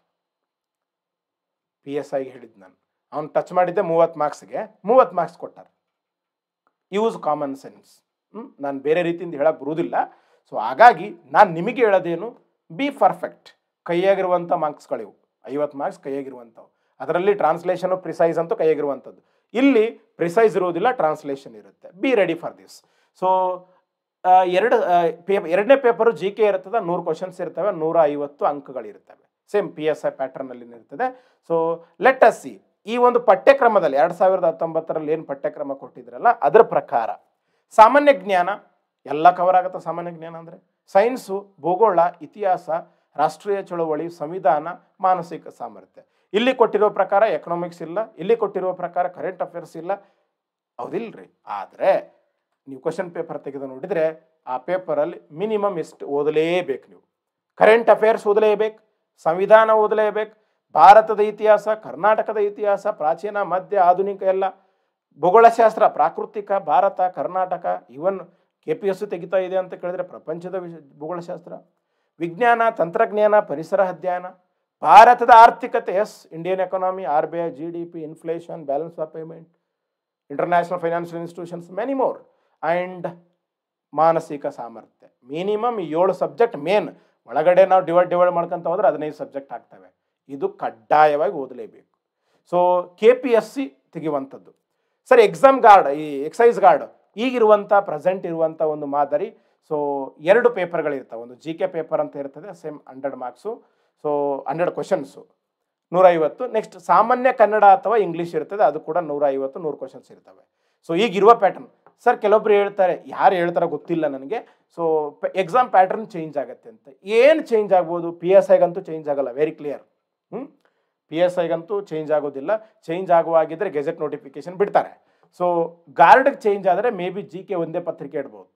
PSIಗೆ ಹೇಳಿದ್ದು ನಾನು, ಅವ್ನು ಟಚ್ ಮಾಡಿದ್ದೆ 30 ಮಾರ್ಕ್ಸ್ಗೆ, 30 ಮಾರ್ಕ್ಸ್ ಕೊಟ್ಟಾರೆ. Use common sense. ನಾನು ಬೇರೆ ರೀತಿಯಿಂದ ಹೇಳಕ್ಕೆ ಬರುವುದಿಲ್ಲ. ಸೊ ಹಾಗಾಗಿ ನಾನು ನಿಮಗೆ ಹೇಳೋದೇನು, ಬಿ ಪರ್ಫೆಕ್ಟ್. ಕೈಯಾಗಿರುವಂಥ ಮಾರ್ಕ್ಸ್ಗಳಿವು 50 ಮಾರ್ಕ್ಸ್ ಕೈಯಾಗಿರುವಂಥವು. ಅದರಲ್ಲಿ ಟ್ರಾನ್ಸ್ಲೇಷನು ಪ್ರಿಸೈಸ್ ಅಂತೂ ಕೈಯಾಗಿರುವಂಥದ್ದು. ಇಲ್ಲಿ ಪ್ರಿಸೈಸ್ ಇರುವುದಿಲ್ಲ, ಟ್ರಾನ್ಸ್ಲೇಷನ್ ಇರುತ್ತೆ. Be ready for this. So ಎರಡನೇ ಪೇಪರು GK ಇರ್ತದೆ, 100 ಕ್ವಶನ್ಸ್ ಇರ್ತವೆ, 150 ಅಂಕಗಳಿರ್ತವೆ. ಸೇಮ್ PSI ಪ್ಯಾಟರ್ನಲ್ಲಿ ಇರ್ತದೆ. ಸೊ ಲೆಟ್ ಅಸ್ ಸಿ, ಈ ಒಂದು ಪಠ್ಯಕ್ರಮದಲ್ಲಿ 2019ರಲ್ಲಿ ಏನು ಪಠ್ಯಕ್ರಮ ಕೊಟ್ಟಿದ್ರಲ್ಲ ಅದರ ಪ್ರಕಾರ ಸಾಮಾನ್ಯ ಜ್ಞಾನ ಎಲ್ಲ ಕವರ್ ಆಗುತ್ತೆ. ಸಾಮಾನ್ಯ ಜ್ಞಾನ ಅಂದರೆ ಸೈನ್ಸು, ಭೂಗೋಳ, ಇತಿಹಾಸ, ರಾಷ್ಟ್ರೀಯ ಚಳವಳಿ, ಸಂವಿಧಾನ, ಮಾನಸಿಕ ಸಾಮರ್ಥ್ಯ. ಇಲ್ಲಿ ಕೊಟ್ಟಿರೋ ಪ್ರಕಾರ ಎಕನಾಮಿಕ್ಸ್ ಇಲ್ಲ, ಇಲ್ಲಿ ಕೊಟ್ಟಿರೋ ಪ್ರಕಾರ ಕರೆಂಟ್ ಅಫೇರ್ಸ್ ಇಲ್ಲ, ಹೌದಿಲ್ರಿ. ಆದರೆ ನೀವು ಕ್ವಶನ್ ಪೇಪರ್ ತೆಗೆದು ನೋಡಿದರೆ ಆ ಪೇಪರಲ್ಲಿ ಮಿನಿಮಮ್ ಎಷ್ಟು ಓದಲೇಬೇಕು ನೀವು? ಕರೆಂಟ್ ಅಫೇರ್ಸ್ ಓದಲೇಬೇಕು, ಸಂವಿಧಾನ ಓದಲೇಬೇಕು, ಭಾರತದ ಇತಿಹಾಸ, ಕರ್ನಾಟಕದ ಇತಿಹಾಸ, ಪ್ರಾಚೀನ, ಮಧ್ಯ, ಆಧುನಿಕ ಎಲ್ಲ, ಭೂಗೋಳಶಾಸ್ತ್ರ, ಪ್ರಾಕೃತಿಕ, ಭಾರತ, ಕರ್ನಾಟಕ, ಇವನ್ KPSC ತೆಗಿತಾ ಇದೆ ಅಂತ ಕೇಳಿದ್ರೆ ಪ್ರಪಂಚದ ಭೂಗೋಳಶಾಸ್ತ್ರ, ವಿಜ್ಞಾನ, ತಂತ್ರಜ್ಞಾನ, ಪರಿಸರ ಅಧ್ಯಯನ, ಭಾರತದ ಆರ್ಥಿಕತೆ, Indian economy, RBI, GDP, inflation, balance of payment, international financial institutions, many more. And ಮಾನಸಿಕ ಸಾಮರ್ಥ್ಯ. Minimum 7 subject main. ಒಳಗಡೆ ನಾವು ಡಿವೈಡ್ ಮಾಡ್ಕೊಂತ ಹೋದ್ರೆ 15 ಸಬ್ಜೆಕ್ಟ್ ಆಗ್ತವೆ. ಇದು ಕಡ್ಡಾಯವಾಗಿ ಓದಲೇಬೇಕು. ಸೊ KPSC ತೆಗೆಯುವಂಥದ್ದು. ಸರ್ ಎಕ್ಸಾಮ್ ಗಾರ್ಡ್, ಈ ಎಕ್ಸೈಸ್ ಗಾರ್ಡ್ ಈಗಿರುವಂಥ ಪ್ರೆಸೆಂಟ್ ಇರುವಂಥ ಒಂದು ಮಾದರಿ. ಸೊ 2 ಪೇಪರ್ಗಳಿರ್ತವೆ. ಒಂದು GK ಪೇಪರ್ ಅಂತ ಇರ್ತದೆ, same 100 marks. So 100 questions 150. Next ಸಾಮಾನ್ಯ ಕನ್ನಡ ಅಥವಾ ಇಂಗ್ಲೀಷ್ ಇರ್ತದೆ, ಅದು ಕೂಡ 150, 100 ಕ್ವಶನ್ಸ್ ಇರ್ತವೆ. ಸೊ ಈಗಿರುವ ಪ್ಯಾಟರ್ನ್. ಸರ್ ಕೆಲವೊಬ್ರು ಹೇಳ್ತಾರೆ, ಯಾರು ಹೇಳ್ತಾರೋ ಗೊತ್ತಿಲ್ಲ ನನಗೆ, ಸೊ ಎಕ್ಸಾಮ್ ಪ್ಯಾಟರ್ನ್ ಚೇಂಜ್ ಆಗುತ್ತೆ ಅಂತ. ಏನು ಚೇಂಜ್ ಆಗ್ಬೋದು? PSIಗಂತೂ ಚೇಂಜ್ ಆಗಲ್ಲ, ವೆರಿ ಕ್ಲಿಯರ್. PSIಗಂತೂ ಚೇಂಜ್ ಆಗೋದಿಲ್ಲ. ಚೇಂಜ್ ಆಗುವಾಗಿದ್ದರೆ ಗೆಜೆಟ್ ನೋಟಿಫಿಕೇಶನ್ ಬಿಡ್ತಾರೆ. ಸೊ ಗಾರ್ಡ್ಗೆ ಚೇಂಜ್ ಆದರೆ ಮೇ ಬಿ GK ಒಂದೇ ಪತ್ರಿಕೆ ಇಡ್ಬೋದು,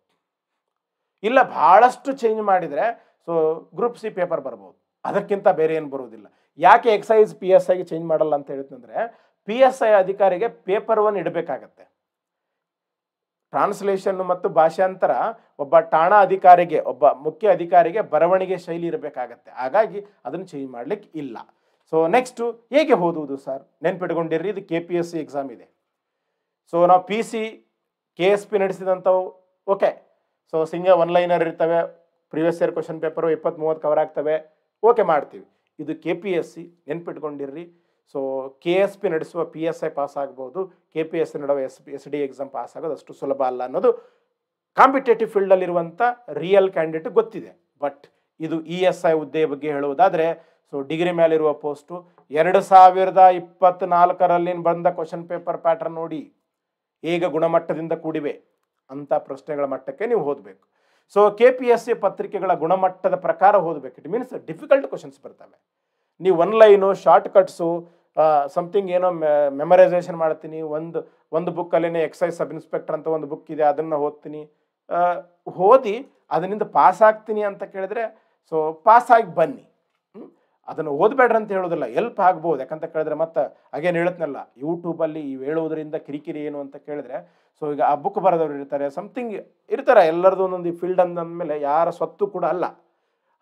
ಇಲ್ಲ ಭಾಳಷ್ಟು ಚೇಂಜ್ ಮಾಡಿದರೆ ಸೊ ಗ್ರೂಪ್ C ಪೇಪರ್ ಬರ್ಬೋದು. ಅದಕ್ಕಿಂತ ಬೇರೆ ಏನು ಬರೋದಿಲ್ಲ. ಯಾಕೆ ಎಕ್ಸೈಸ್ PSIಗೆ ಚೇಂಜ್ ಮಾಡಲ್ಲ ಅಂತ ಹೇಳ್ತಂದರೆ, PSI ಅಧಿಕಾರಿಗೆ ಪೇಪರ್ 1 ಇಡಬೇಕಾಗತ್ತೆ. ಟ್ರಾನ್ಸ್ಲೇಷನ್ ಮತ್ತು ಭಾಷಾಂತರ ಒಬ್ಬ ಠಾಣಾ ಅಧಿಕಾರಿಗೆ, ಒಬ್ಬ ಮುಖ್ಯ ಅಧಿಕಾರಿಗೆ ಬರವಣಿಗೆ ಶೈಲಿ ಇರಬೇಕಾಗತ್ತೆ. ಹಾಗಾಗಿ ಅದನ್ನು ಚೇಂಜ್ ಮಾಡಲಿಕ್ಕೆ ಇಲ್ಲ. ಸೊ ನೆಕ್ಸ್ಟು ಹೇಗೆ ಓದುವುದು ಸರ್? ನೆನ್ಪಿಟ್ಕೊಂಡಿರ್ರಿ, ಇದು KPSC ಎಕ್ಸಾಮ್ ಇದೆ. ಸೊ ನಾವು PC KSP ನಡೆಸಿದಂಥವು ಓಕೆ. ಸೊ ಒನ್ ಲೈನರ್ ಇರ್ತವೆ, previous year question paper 20-30 cover ಆಗ್ತವೆ, ಓಕೆ ಮಾಡ್ತೀವಿ. ಇದು KPSC ನೆನ್ಪಿಟ್ಕೊಂಡಿರ್ರಿ. ಸೊ KSP ನಡೆಸುವ PSI ಪಾಸ್ ಆಗ್ಬೋದು, KPSC ನಡೆಯುವ SD ಎಕ್ಸಾಮ್ ಪಾಸ್ ಆಗೋದು ಅಷ್ಟು ಸುಲಭ ಅಲ್ಲ ಅನ್ನೋದು ಕಾಂಪಿಟೇಟಿವ್ ಫೀಲ್ಡಲ್ಲಿರುವಂಥ ರಿಯಲ್ ಕ್ಯಾಂಡಿಡೇಟ್ ಗೊತ್ತಿದೆ. ಬಟ್ ಇದು ESI ಹುದ್ದೆ ಬಗ್ಗೆ ಹೇಳುವುದಾದರೆ, ಸೊ ಡಿಗ್ರಿ ಮೇಲಿರುವ ಪೋಸ್ಟು 2024ರಲ್ಲಿ ಬಂದ ಕ್ವಶನ್ ಪೇಪರ್ ಪ್ಯಾಟರ್ನ್ ನೋಡಿ ಈಗ ಗುಣಮಟ್ಟದಿಂದ ಕೂಡಿವೆ ಅಂಥ ಪ್ರಶ್ನೆಗಳ ಮಟ್ಟಕ್ಕೆ ನೀವು ಓದಬೇಕು. ಸೊ KPSC ಪತ್ರಿಕೆಗಳ ಗುಣಮಟ್ಟದ ಪ್ರಕಾರ ಓದಬೇಕು. ಇಟ್ ಮೀನ್ಸ್ ಡಿಫಿಕಲ್ಟ್ ಕ್ವಶನ್ಸ್ ಬರ್ತವೆ. ನೀವು ಒನ್ ಲೈನು ಶಾರ್ಟ್ ಕಟ್ಸು ಸಮಥಿಂಗ್ ಏನೋ ಮೆಮರೈಸೇಷನ್ ಮಾಡ್ತೀನಿ, ಒಂದು ಬುಕ್ಕಲ್ಲೇ ಎಕ್ಸೈಸ್ ಸಬ್ ಇನ್ಸ್ಪೆಕ್ಟರ್ ಅಂತ ಒಂದು ಬುಕ್ ಇದೆ, ಅದನ್ನು ಓದ್ತೀನಿ, ಓದಿ ಅದರಿಂದ ಪಾಸ್ ಆಗ್ತೀನಿ ಅಂತ ಕೇಳಿದ್ರೆ ಸೊ ಪಾಸ್ ಆಗಿ ಬನ್ನಿ. ಅದನ್ನು ಓದಬೇಡ್ರಿ ಅಂತ ಹೇಳೋದಿಲ್ಲ, ಎಲ್ಪ್ ಆಗ್ಬೋದು. ಯಾಕಂತ ಕೇಳಿದ್ರೆ ಮತ್ತೆ ಅಗೇನ್ ಹೇಳುತ್ತನಲ್ಲ, ಯೂಟ್ಯೂಬಲ್ಲಿ ಇವು ಹೇಳೋದ್ರಿಂದ ಕಿರಿಕಿರಿ ಏನು ಅಂತ ಕೇಳಿದ್ರೆ, ಸೊ ಈಗ ಆ ಬುಕ್ ಬರೆದವ್ರು ಇರ್ತಾರೆ, ಸಮಥಿಂಗ್ ಇರ್ತಾರೆ, ಎಲ್ಲರದ್ದು ಒಂದೊಂದು ಫೀಲ್ಡ್ ಅಂದಮೇಲೆ ಯಾರ ಸ್ವತ್ತು ಕೂಡ ಅಲ್ಲ,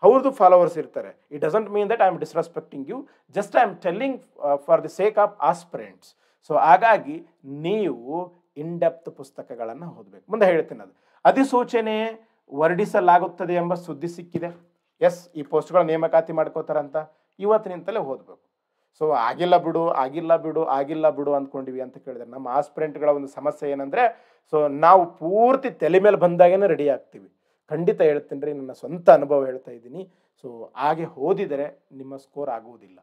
ಅವ್ರದ್ದು ಫಾಲೋವರ್ಸ್ ಇರ್ತಾರೆ. It doesn't mean that I am disrespecting you, just I am telling for the sake of aspirants. So ಹಾಗಾಗಿ ನೀವು ಇನ್ ಡೆಪ್ತ್ ಪುಸ್ತಕಗಳನ್ನು ಓದಬೇಕು. ಮುಂದೆ ಹೇಳ್ತೀನಿ, ಅದು ಅಧಿಸೂಚನೆ ಹೊರಡಿಸಲಾಗುತ್ತದೆ ಎಂಬ ಸುದ್ದಿ ಸಿಕ್ಕಿದೆ. ಎಸ್, ಈ ಪೋಸ್ಟ್ಗಳ ನೇಮಕಾತಿ ಮಾಡ್ಕೋತಾರಂತ ಇವತ್ತಿನಿಂದಲೇ ಓದಬೇಕು. ಸೊ ಆಗಿಲ್ಲ ಬಿಡು ಅಂದ್ಕೊಂಡಿವಿ ಅಂತ ಕೇಳಿದ್ರೆ, ನಮ್ಮ ಆಸ್ಪಿರೆಂಟ್ಗಳ ಒಂದು ಸಮಸ್ಯೆ ಏನಂದರೆ, ಸೊ ನಾವು ಪೂರ್ತಿ ತಲೆ ಮೇಲೆ ಬಂದಾಗೇ ರೆಡಿ ಆಗ್ತೀವಿ. ಖಂಡಿತ ಹೇಳ್ತೀನಿ ರೀ, ನನ್ನ ಸ್ವಂತ ಅನುಭವ ಹೇಳ್ತಾ ಇದ್ದೀನಿ. ಸೊ ಹಾಗೆ ಓದಿದರೆ ನಿಮ್ಮ ಸ್ಕೋರ್ ಆಗುವುದಿಲ್ಲ,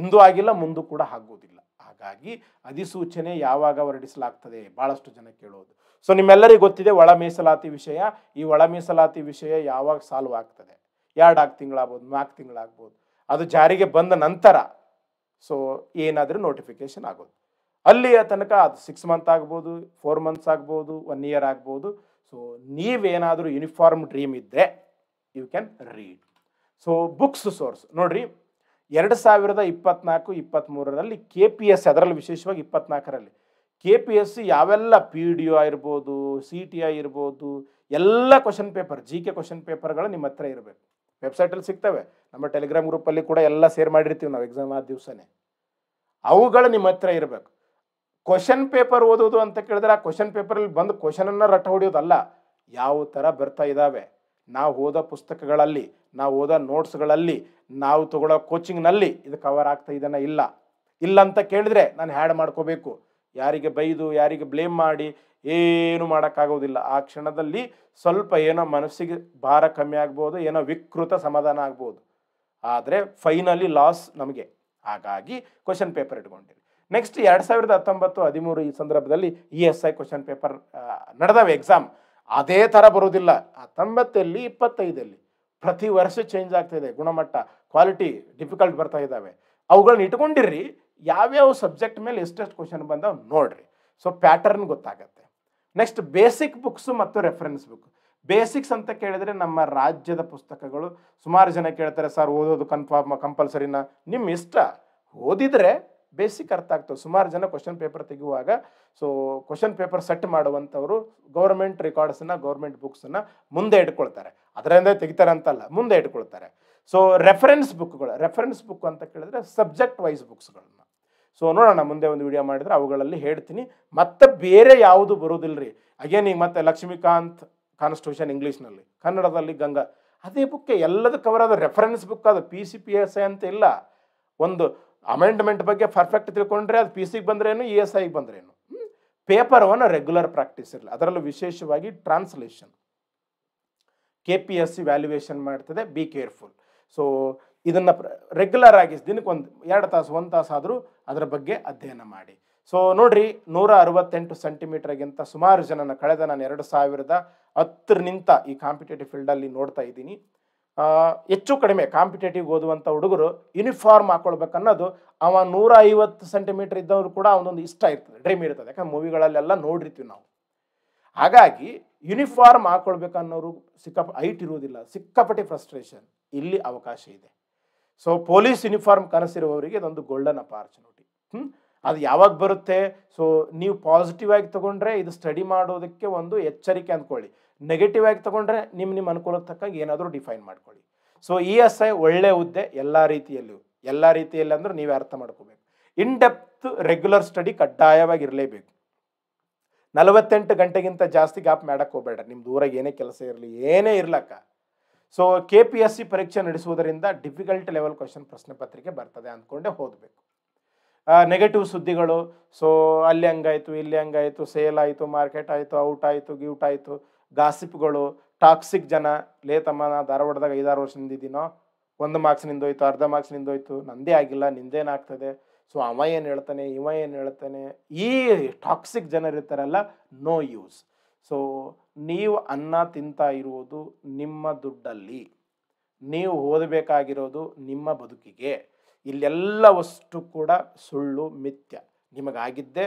ಇಂದು ಆಗಿಲ್ಲ, ಮುಂದೂ ಕೂಡ ಆಗುವುದಿಲ್ಲ. ಹಾಗಾಗಿ ಅಧಿಸೂಚನೆ ಯಾವಾಗ ಹೊರಡಿಸಲಾಗ್ತದೆ ಭಾಳಷ್ಟು ಜನ ಕೇಳೋದು. ಸೊ ನಿಮ್ಮೆಲ್ಲರಿಗೂ ಗೊತ್ತಿದೆ ಒಳ ಮೀಸಲಾತಿ ವಿಷಯ. ಈ ಒಳ ಮೀಸಲಾತಿ ವಿಷಯ ಯಾವಾಗ ಸಾಲ್ವ್ ಆಗ್ತದೆ? 2 ತಿಂಗಳಾಗ್ಬೋದು, 4 ತಿಂಗಳಾಗ್ಬೋದು. ಅದು ಜಾರಿಗೆ ಬಂದ ನಂತರ ಸೊ ಏನಾದರೂ ನೋಟಿಫಿಕೇಶನ್ ಆಗೋದು. ಅಲ್ಲಿಯ ತನಕ ಅದು 6 ಮಂತ್ ಆಗ್ಬೋದು, 4 ಮಂತ್ಸ್ ಆಗ್ಬೋದು, 1 ಇಯರ್ ಆಗ್ಬೋದು. ಸೊ ನೀವೇನಾದರೂ ಯೂನಿಫಾರ್ಮ್ ಡ್ರೀಮ್ ಇದ್ದರೆ you can read. So books source ನೋಡ್ರಿ, 2024-23ರಲ್ಲಿ KPSC, ಅದರಲ್ಲಿ ವಿಶೇಷವಾಗಿ 24ರಲ್ಲಿ KPSC ಯಾವೆಲ್ಲ PDO ಇರ್ಬೋದು, CTI ಇರ್ಬೋದು, ಎಲ್ಲ ಕ್ವಶನ್ ಪೇಪರ್, GK ಕ್ವಶನ್ ಪೇಪರ್ಗಳು ನಿಮ್ಮ ಹತ್ರ ಇರಬೇಕು. ವೆಬ್ಸೈಟಲ್ಲಿ ಸಿಗ್ತವೆ, ನಮ್ಮ ಟೆಲಿಗ್ರಾಮ್ ಗ್ರೂಪಲ್ಲಿ ಕೂಡ ಎಲ್ಲ ಶೇರ್ ಮಾಡಿರ್ತೀವಿ ನಾವು ಎಕ್ಸಾಮ್ ಆದ ದಿವಸನೇ. ಅವುಗಳು ನಿಮ್ಮ ಹತ್ರ ಇರಬೇಕು. ಕ್ವಶನ್ ಪೇಪರ್ ಓದೋದು ಅಂತ ಕೇಳಿದ್ರೆ ಆ ಕ್ವಶನ್ ಪೇಪರಲ್ಲಿ ಬಂದು ಕ್ವಶನನ್ನು ರಟ್ಟ ಹೊಡೆಯೋದಲ್ಲ, ಯಾವ ಥರ ಬರ್ತಾ ಇದ್ದಾವೆ, ನಾವು ಓದೋ ಪುಸ್ತಕಗಳಲ್ಲಿ, ನಾವು ಓದೋ ನೋಟ್ಸ್ಗಳಲ್ಲಿ, ನಾವು ತಗೊಳ್ಳೋ ಕೋಚಿಂಗ್ನಲ್ಲಿ ಇದು ಕವರ್ ಆಗ್ತಾ ಇದನ್ನ ಇಲ್ಲ ಅಂತ ಕೇಳಿದ್ರೆ ನಾನು ಹ್ಯಾಡ್ ಮಾಡ್ಕೋಬೇಕು. ಯಾರಿಗೆ ಬೈದು ಯಾರಿಗೆ ಬ್ಲೇಮ್ ಮಾಡಿ ಏನು ಮಾಡೋಕ್ಕಾಗೋದಿಲ್ಲ. ಆ ಕ್ಷಣದಲ್ಲಿ ಸ್ವಲ್ಪ ಏನೋ ಮನಸ್ಸಿಗೆ ಭಾರ ಕಮ್ಮಿ ಆಗ್ಬೋದು, ಏನೋ ವಿಕೃತ ಸಮಾಧಾನ ಆಗ್ಬೋದು, ಆದರೆ ಫೈನಲಿ ಲಾಸ್ ನಮಗೆ. ಹಾಗಾಗಿ ಕ್ವಶನ್ ಪೇಪರ್ ಇಟ್ಕೊಂಡಿರಿ. ನೆಕ್ಸ್ಟ್ 2019-13 ಈ ಸಂದರ್ಭದಲ್ಲಿ ESI ಕ್ವಶನ್ ಪೇಪರ್ ನಡೆದವೆ ಎಕ್ಸಾಮ್. ಅದೇ ಥರ ಬರೋದಿಲ್ಲ. 19ರಲ್ಲಿ 25ರಲ್ಲಿ ಪ್ರತಿ ವರ್ಷ ಚೇಂಜ್ ಆಗ್ತಾ ಇದೆ, ಗುಣಮಟ್ಟ, ಕ್ವಾಲಿಟಿ, ಡಿಫಿಕಲ್ಟ್ ಬರ್ತಾ ಇದ್ದಾವೆ. ಅವುಗಳನ್ನ ಇಟ್ಕೊಂಡಿರ್ರಿ. ಯಾವ್ಯಾವ ಸಬ್ಜೆಕ್ಟ್ ಮೇಲೆ ಎಷ್ಟೆಷ್ಟು ಕ್ವಶನ್ ಬಂದವು ನೋಡ್ರಿ. ಸೊ ಪ್ಯಾಟರ್ನ್ ಗೊತ್ತಾಗತ್ತೆ. ನೆಕ್ಸ್ಟ್ ಬೇಸಿಕ್ ಬುಕ್ಸು ಮತ್ತು ರೆಫರೆನ್ಸ್ ಬುಕ್. ಬೇಸಿಕ್ಸ್ ಅಂತ ಕೇಳಿದರೆ ನಮ್ಮ ರಾಜ್ಯದ ಪುಸ್ತಕಗಳು. ಸುಮಾರು ಜನ ಕೇಳ್ತಾರೆ, ಸರ್ ಓದೋದು ಕಂಪಲ್ಸರಿನಾ? ನಿಮ್ಮ ಇಷ್ಟ, ಓದಿದರೆ ಬೇಸಿಕ್ ಅರ್ಥ ಆಗ್ತವೆ. ಸುಮಾರು ಜನ ಕ್ವಶನ್ ಪೇಪರ್ ತೆಗೆಯುವಾಗ ಸೊ ಕ್ವಶನ್ ಪೇಪರ್ ಸೆಟ್ ಮಾಡುವಂಥವರು ಗೌರ್ಮೆಂಟ್ ರೆಕಾರ್ಡ್ಸನ್ನು, ಗೌರ್ಮೆಂಟ್ ಬುಕ್ಸನ್ನು ಮುಂದೆ ಇಟ್ಕೊಳ್ತಾರೆ. ಅದರಿಂದ ತೆಗಿತಾರೆ ಅಂತಲ್ಲ, ಮುಂದೆ ಇಟ್ಕೊಳ್ತಾರೆ. ಸೊ ರೆಫರೆನ್ಸ್ ಬುಕ್ ಅಂತ ಕೇಳಿದ್ರೆ ಸಬ್ಜೆಕ್ಟ್ ವೈಸ್ ಬುಕ್ಸ್ಗಳನ್ನ. ಸೊ ನೋಡೋಣ, ಮುಂದೆ ಒಂದು ವಿಡಿಯೋ ಮಾಡಿದ್ರೆ ಅವುಗಳಲ್ಲಿ ಹೇಳ್ತೀನಿ. ಮತ್ತೆ ಬೇರೆ ಯಾವುದು ಬರೋದಿಲ್ಲರಿ. ಅಗೇನ್ ಈಗ ಮತ್ತೆ ಲಕ್ಷ್ಮೀಕಾಂತ್ ಕಾನ್ಸ್ಟಿಟ್ಯೂಷನ್ ಇಂಗ್ಲೀಷ್ನಲ್ಲಿ, ಕನ್ನಡದಲ್ಲಿ ಗಂಗಾ, ಅದೇ ಬುಕ್ಕೆ ಎಲ್ಲದೂ ಕವರ್ ಆದ ರೆಫರೆನ್ಸ್ ಬುಕ್. ಅದು PCPSI ಅಂತ ಇಲ್ಲ. ಒಂದು ಅಮೆಂಡ್ಮೆಂಟ್ ಬಗ್ಗೆ ಪರ್ಫೆಕ್ಟ್ ತಿಳ್ಕೊಂಡ್ರೆ ಅದು PCಗೆ ಬಂದ್ರೇನು, ESIಗೆ ಬಂದ್ರೇನು. ಪೇಪರವನ್ನು ರೆಗ್ಯುಲರ್ ಪ್ರಾಕ್ಟೀಸ್ ಇರಲಿ. ಅದರಲ್ಲೂ ವಿಶೇಷವಾಗಿ ಟ್ರಾನ್ಸ್ಲೇಷನ್ KPSC ವ್ಯಾಲ್ಯೂಯೇಷನ್ ಮಾಡ್ತದೆ, ಬಿ ಕೇರ್ಫುಲ್. ಸೊ ಇದನ್ನು ರೆಗ್ಯುಲರ್ ಆಗಿ ದಿನಕ್ಕೆ 2 ತಾಸು 1 ತಾಸು ಆದರೂ ಅದರ ಬಗ್ಗೆ ಅಧ್ಯಯನ ಮಾಡಿ. ಸೊ ನೋಡ್ರಿ, 168 ಸೆಂಟಿಮೀಟರ್ಗಿಂತ ಸುಮಾರು ಜನನ ಕಳೆದ ನಾನು 2010 ಈ ಕಾಂಪಿಟೇಟಿವ್ ಫೀಲ್ಡಲ್ಲಿ ನೋಡ್ತಾ ಇದ್ದೀನಿ. ಹೆಚ್ಚು ಕಡಿಮೆ ಕಾಂಪಿಟೇಟಿವ್ ಓದುವಂಥ ಹುಡುಗರು ಯೂನಿಫಾರ್ಮ್ ಹಾಕೊಳ್ಬೇಕನ್ನೋದು, ಅವ 150 ಸೆಂಟಿಮೀಟರ್ ಇದ್ದವರು ಕೂಡ ಒಂದೊಂದು ಇಷ್ಟ ಇರ್ತದೆ, ಡ್ರೀಮ್ ಇರ್ತದೆ. ಯಾಕಂದ್ರೆ ಮೂವಿಗಳಲ್ಲೆಲ್ಲ ನೋಡಿರ್ತೀವಿ ನಾವು. ಹಾಗಾಗಿ ಯೂನಿಫಾರ್ಮ್ ಹಾಕೊಳ್ಬೇಕನ್ನೋರು ಹೈಟ್ ಇರುವುದಿಲ್ಲ, ಸಿಕ್ಕಾಪಟ್ಟಿ ಫ್ರಸ್ಟ್ರೇಷನ್. ಇಲ್ಲಿ ಅವಕಾಶ ಇದೆ. ಸೊ ಪೊಲೀಸ್ ಯೂನಿಫಾರ್ಮ್ ಕನಸಿರುವವರಿಗೆ ಇದೊಂದು ಗೋಲ್ಡನ್ ಅಪಾರ್ಚುನಿಟಿ. ಅದು ಯಾವಾಗ ಬರುತ್ತೆ? ಸೊ ನೀವು ಪಾಸಿಟಿವ್ ಆಗಿ ತಗೊಂಡ್ರೆ ಇದು ಸ್ಟಡಿ ಮಾಡೋದಕ್ಕೆ ಒಂದು ಎಚ್ಚರಿಕೆ ಅಂದ್ಕೊಳ್ಳಿ. ನೆಗೆಟಿವ್ ಆಗಿ ತಗೊಂಡ್ರೆ ನಿಮ್ಮ ಅನುಕೂಲಕ್ಕೆ ತಕ್ಕಾಗಿ ಏನಾದರೂ ಡಿಫೈನ್ ಮಾಡ್ಕೊಳ್ಳಿ. ಸೊ ESI ಒಳ್ಳೆ ಹುದ್ದೆ ಎಲ್ಲ ರೀತಿಯಲ್ಲಿ ಅಂದ್ರೆ ನೀವೇ ಅರ್ಥ ಮಾಡ್ಕೋಬೇಕು. ಇನ್ ಡೆಪ್ತ್ ರೆಗ್ಯುಲರ್ ಸ್ಟಡಿ ಕಡ್ಡಾಯವಾಗಿ ಇರಲೇಬೇಕು. 48 ಗಂಟೆಗಿಂತ ಜಾಸ್ತಿ ಗ್ಯಾಪ್ ಮಾಡಕ್ಕೆ ಹೋಗಬೇಡ. ನಿಮ್ಮ ದೂರಾಗ ಏನೇ ಕೆಲಸ ಇರಲಿ, ಏನೇ ಇರ್ಲಕ್ಕ. ಸೊ KPSC ಪರೀಕ್ಷೆ ನಡೆಸುವುದರಿಂದ ಡಿಫಿಕಲ್ಟ್ ಲೆವೆಲ್ ಕ್ವಶನ್ ಪ್ರಶ್ನೆ ಪತ್ರಿಕೆ ಬರ್ತದೆ ಅಂದ್ಕೊಂಡೆ ಓದಬೇಕು. ನೆಗೆಟಿವ್ ಸುದ್ದಿಗಳು, ಸೊ ಅಲ್ಲಿ ಹಂಗಾಯಿತು, ಇಲ್ಲಿ ಹಂಗಾಯಿತು, ಸೇಲ್ ಆಯಿತು, ಮಾರ್ಕೆಟ್ ಆಯಿತು, ಔಟ್ ಆಯಿತು, ಗಿೌಟ್ ಆಯಿತು, ಗಾಸಿಪ್ಗಳು, ಟಾಕ್ಸಿಕ್ ಜನ. ಲೇತಮ್ಮ ನಾ ಧಾರವಾಡದಾಗ 5-6 ವರ್ಷದಿಂದ ಇದ್ದೀನೋ, 1 ಮಾರ್ಕ್ಸ್ನಿಂದ ಹೋಯ್ತು, ಅರ್ಧ ಮಾರ್ಕ್ಸ್ನಿಂದ ಹೋಯ್ತು, ನಂದೇ ಆಗಿಲ್ಲ, ನಿಂದೇನಾಗ್ತದೆ, ಸೊ ಅವ ಏನು ಹೇಳ್ತಾನೆ, ಇವ ಏನು ಹೇಳ್ತಾನೆ, ಈ ಟಾಕ್ಸಿಕ್ ಜನರು ಇರ್ತಾರಲ್ಲ, ನೋ ಯೂಸ್. ಸೊ ನೀವು ಅನ್ನ ತಿಂತಾ ಇರುವುದು ನಿಮ್ಮ ದುಡ್ಡಲ್ಲಿ, ನೀವು ಓದಬೇಕಾಗಿರೋದು ನಿಮ್ಮ ಬದುಕಿಗೆ. ಇಲ್ಲೆಲ್ಲವಷ್ಟು ಕೂಡ ಸುಳ್ಳು, ಮಿಥ್ಯ, ನಿಮಗಾಗಿದ್ದೇ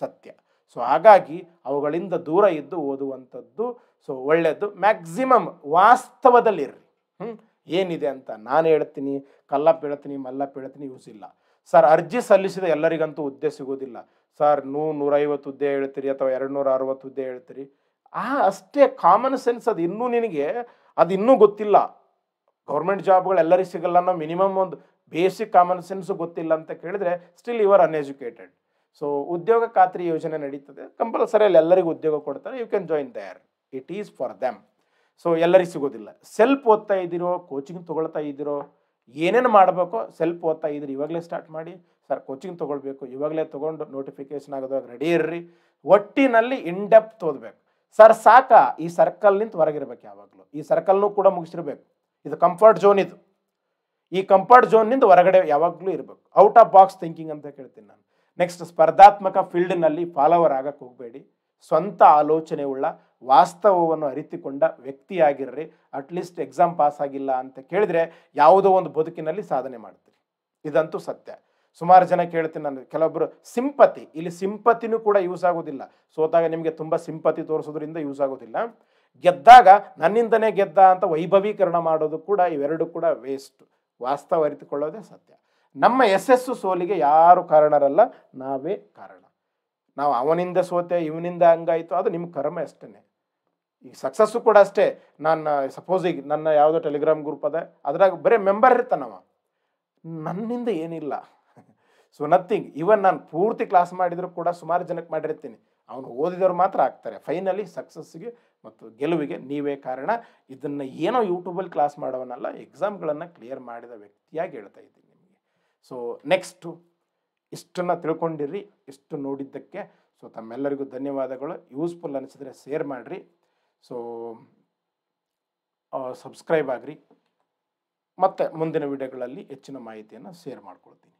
ಸತ್ಯ. ಸೊ ಹಾಗಾಗಿ ಅವುಗಳಿಂದ ದೂರ ಇದ್ದು ಓದುವಂಥದ್ದು ಸೊ ಒಳ್ಳೆಯದು. ಮ್ಯಾಕ್ಸಿಮಮ್ ವಾಸ್ತವದಲ್ಲಿರ್ರಿ. ಏನಿದೆ ಅಂತ ನಾನು ಹೇಳ್ತೀನಿ, ಕಲ್ಲಪ್ಪ ಹೇಳ್ತೀನಿ, ಮಲ್ಲಪ್ಪ ಹೇಳ್ತೀನಿ, ಯೂಸ್ ಇಲ್ಲ. ಸರ್ ಅರ್ಜಿ ಸಲ್ಲಿಸಿದ ಎಲ್ಲರಿಗಂತೂ ಹುದ್ದೆ ಸಿಗೋದಿಲ್ಲ ಸರ್. 150 ಹುದ್ದೆ ಹೇಳ್ತೀರಿ ಅಥವಾ 260 ಹುದ್ದೆ ಹೇಳ್ತೀರಿ, ಅಷ್ಟೇ ಕಾಮನ್ ಸೆನ್ಸ್. ಅದು ಇನ್ನೂ ನಿನಗೆ ಅದು ಇನ್ನೂ ಗೊತ್ತಿಲ್ಲ. ಗೌರ್ಮೆಂಟ್ ಜಾಬ್ಗಳು ಎಲ್ಲರಿಗೂ ಸಿಗಲ್ಲ ಅನ್ನೋ ಮಿನಿಮಮ್ ಒಂದು ಬೇಸಿಕ್ ಕಾಮನ್ ಸೆನ್ಸು ಗೊತ್ತಿಲ್ಲ ಅಂತ ಕೇಳಿದ್ರೆ still you are uneducated. So ಉದ್ಯೋಗ ಖಾತ್ರಿ ಯೋಜನೆ ನಡೀತದೆ, ಕಂಪಲ್ಸರಿಯಲ್ಲಿ ಎಲ್ಲರಿಗೂ ಉದ್ಯೋಗ ಕೊಡ್ತಾರೆ. You can join there, it is for them. So ಎಲ್ಲರಿಗೂ ಸಿಗೋದಿಲ್ಲ. ಸೆಲ್ಫ್ ಓದ್ತಾ ಇದ್ದೀರೋ, ಕೋಚಿಂಗ್ ತೊಗೊಳ್ತಾ ಇದ್ದೀರೋ, ಏನೇನು ಮಾಡಬೇಕೋ ಸೆಲ್ಫ್ ಓದ್ತಾ ಇದ್ದೀರಿ, ಇವಾಗಲೇ ಸ್ಟಾರ್ಟ್ ಮಾಡಿ. ಸರ್ ಕೋಚಿಂಗ್ ತೊಗೊಳ್ಬೇಕು, ಇವಾಗಲೇ ತೊಗೊಂಡು ನೋಟಿಫಿಕೇಶನ್ ಆಗೋದಾಗ ರೆಡಿ ಇರ್ರಿ. ಒಟ್ಟಿನಲ್ಲಿ ಇನ್ ಡೆಪ್ತ್ ಓದಬೇಕು. ಸರ್ ಸಾಕ ಈ ಸರ್ಕಲ್ ನಿಂತ ಹೊರಗಿರ್ಬೇಕು ಯಾವಾಗಲೂ. ಈ ಸರ್ಕಲ್ನೂ ಕೂಡ ಮುಗಿಸಿರ್ಬೇಕು. ಇದು ಕಂಫರ್ಟ್ ಝೋನ್. ಇದು ಈ ಕಂಫರ್ಟ್ ಝೋನ್ನಿಂದ ಹೊರಗಡೆ ಯಾವಾಗಲೂ ಇರಬೇಕು. ಔಟ್ ಆಫ್ ಬಾಕ್ಸ್ ಥಿಂಕಿಂಗ್ ಅಂತ ಕೇಳ್ತೀನಿ ನಾನು. ನೆಕ್ಸ್ಟ್, ಸ್ಪರ್ಧಾತ್ಮಕ ಫೀಲ್ಡ್ನಲ್ಲಿ ಫಾಲೋವರ್ ಆಗಕ್ಕೆ ಹೋಗಬೇಡಿ. ಸ್ವಂತ ಆಲೋಚನೆ ಉಳ್ಳ, ವಾಸ್ತವವನ್ನು ಅರಿತುಕೊಂಡ ವ್ಯಕ್ತಿಯಾಗಿರ್ರಿ. ಅಟ್ಲೀಸ್ಟ್ ಎಕ್ಸಾಮ್ ಪಾಸ್ ಆಗಿಲ್ಲ ಅಂತ ಕೇಳಿದ್ರೆ ಯಾವುದೋ ಒಂದು ಬದುಕಿನಲ್ಲಿ ಸಾಧನೆ ಮಾಡ್ತೀರಿ, ಇದಂತೂ ಸತ್ಯ. ಸುಮಾರು ಜನ ಕೇಳ್ತೀನಿ ನಾನು, ಕೆಲವೊಬ್ಬರು ಸಿಂಪತಿ, ಇಲ್ಲಿ ಸಿಂಪತಿನೂ ಕೂಡ ಯೂಸ್ ಆಗೋದಿಲ್ಲ. ಸೋತಾಗ ನಿಮಗೆ ತುಂಬ ಸಿಂಪತಿ ತೋರಿಸೋದ್ರಿಂದ ಯೂಸ್ ಆಗೋದಿಲ್ಲ. ಗೆದ್ದಾಗ ನನ್ನಿಂದನೇ ಗೆದ್ದ ಅಂತ ವೈಭವೀಕರಣ ಮಾಡೋದು ಕೂಡ, ಇವೆರಡು ಕೂಡ ವೇಸ್ಟ್. ವಾಸ್ತವ ಅರಿತುಕೊಳ್ಳೋದೇ ಸತ್ಯ. ನಮ್ಮ ಯಶಸ್ಸು ಸೋಲಿಗೆ ಯಾರು ಕಾರಣರಲ್ಲ, ನಾವೇ ಕಾರಣ. ನಾವು ಅವನಿಂದ ಸೋತೆ, ಇವನಿಂದ ಹಂಗಾಯಿತು, ಅದು ನಿಮ್ಮ ಕರ್ಮ ಅಷ್ಟೇ. ಈ ಸಕ್ಸಸ್ಸು ಕೂಡ ಅಷ್ಟೇ. ನಾನು ಸಪೋಸ್ ಈಗ ನನ್ನ ಯಾವುದೋ ಟೆಲಿಗ್ರಾಮ್ ಗ್ರೂಪ್ ಅದ, ಅದ್ರಾಗ ಬರೀ ಮೆಂಬರ್ ಇರ್ತಾನವ, ನನ್ನಿಂದ ಏನಿಲ್ಲ. So nothing. ಇವನ್ ನಾನು ಪೂರ್ತಿ ಕ್ಲಾಸ್ ಮಾಡಿದರೂ ಕೂಡ ಸುಮಾರು ಜನಕ್ಕೆ ಮಾಡಿರ್ತೀನಿ, ಅವನು ಓದಿದವರು ಮಾತ್ರ ಆಗ್ತಾರೆ. ಫೈನಲಿ ಸಕ್ಸಸ್ಸಿಗೆ ಮತ್ತು ಗೆಲುವಿಗೆ ನೀವೇ ಕಾರಣ. ಇದನ್ನು ಏನೋ ಯೂಟ್ಯೂಬಲ್ಲಿ ಕ್ಲಾಸ್ ಮಾಡೋವನ್ನಲ್ಲ, ಎಕ್ಸಾಮ್ಗಳನ್ನು ಕ್ಲಿಯರ್ ಮಾಡಿದ ವ್ಯಕ್ತಿಯಾಗಿ ಹೇಳ್ತಾ ಇದ್ದೀನಿ ನಿಮಗೆ. ಸೊ ನೆಕ್ಸ್ಟು ಇಷ್ಟನ್ನು ತಿಳ್ಕೊಂಡಿರಿ, ಇಷ್ಟು ನೋಡಿದ್ದಕ್ಕೆ. ಸೊ ತಮ್ಮೆಲ್ಲರಿಗೂ ಧನ್ಯವಾದಗಳು. ಯೂಸ್ಫುಲ್ ಅನಿಸಿದರೆ ಶೇರ್ ಮಾಡಿರಿ. ಸೊ ಸಬ್ಸ್ಕ್ರೈಬ್ ಆಗಿರಿ. ಮತ್ತು ಮುಂದಿನ ವಿಡಿಯೋಗಳಲ್ಲಿ ಹೆಚ್ಚಿನ ಮಾಹಿತಿಯನ್ನು ಶೇರ್ ಮಾಡ್ಕೊಳ್ತೀನಿ.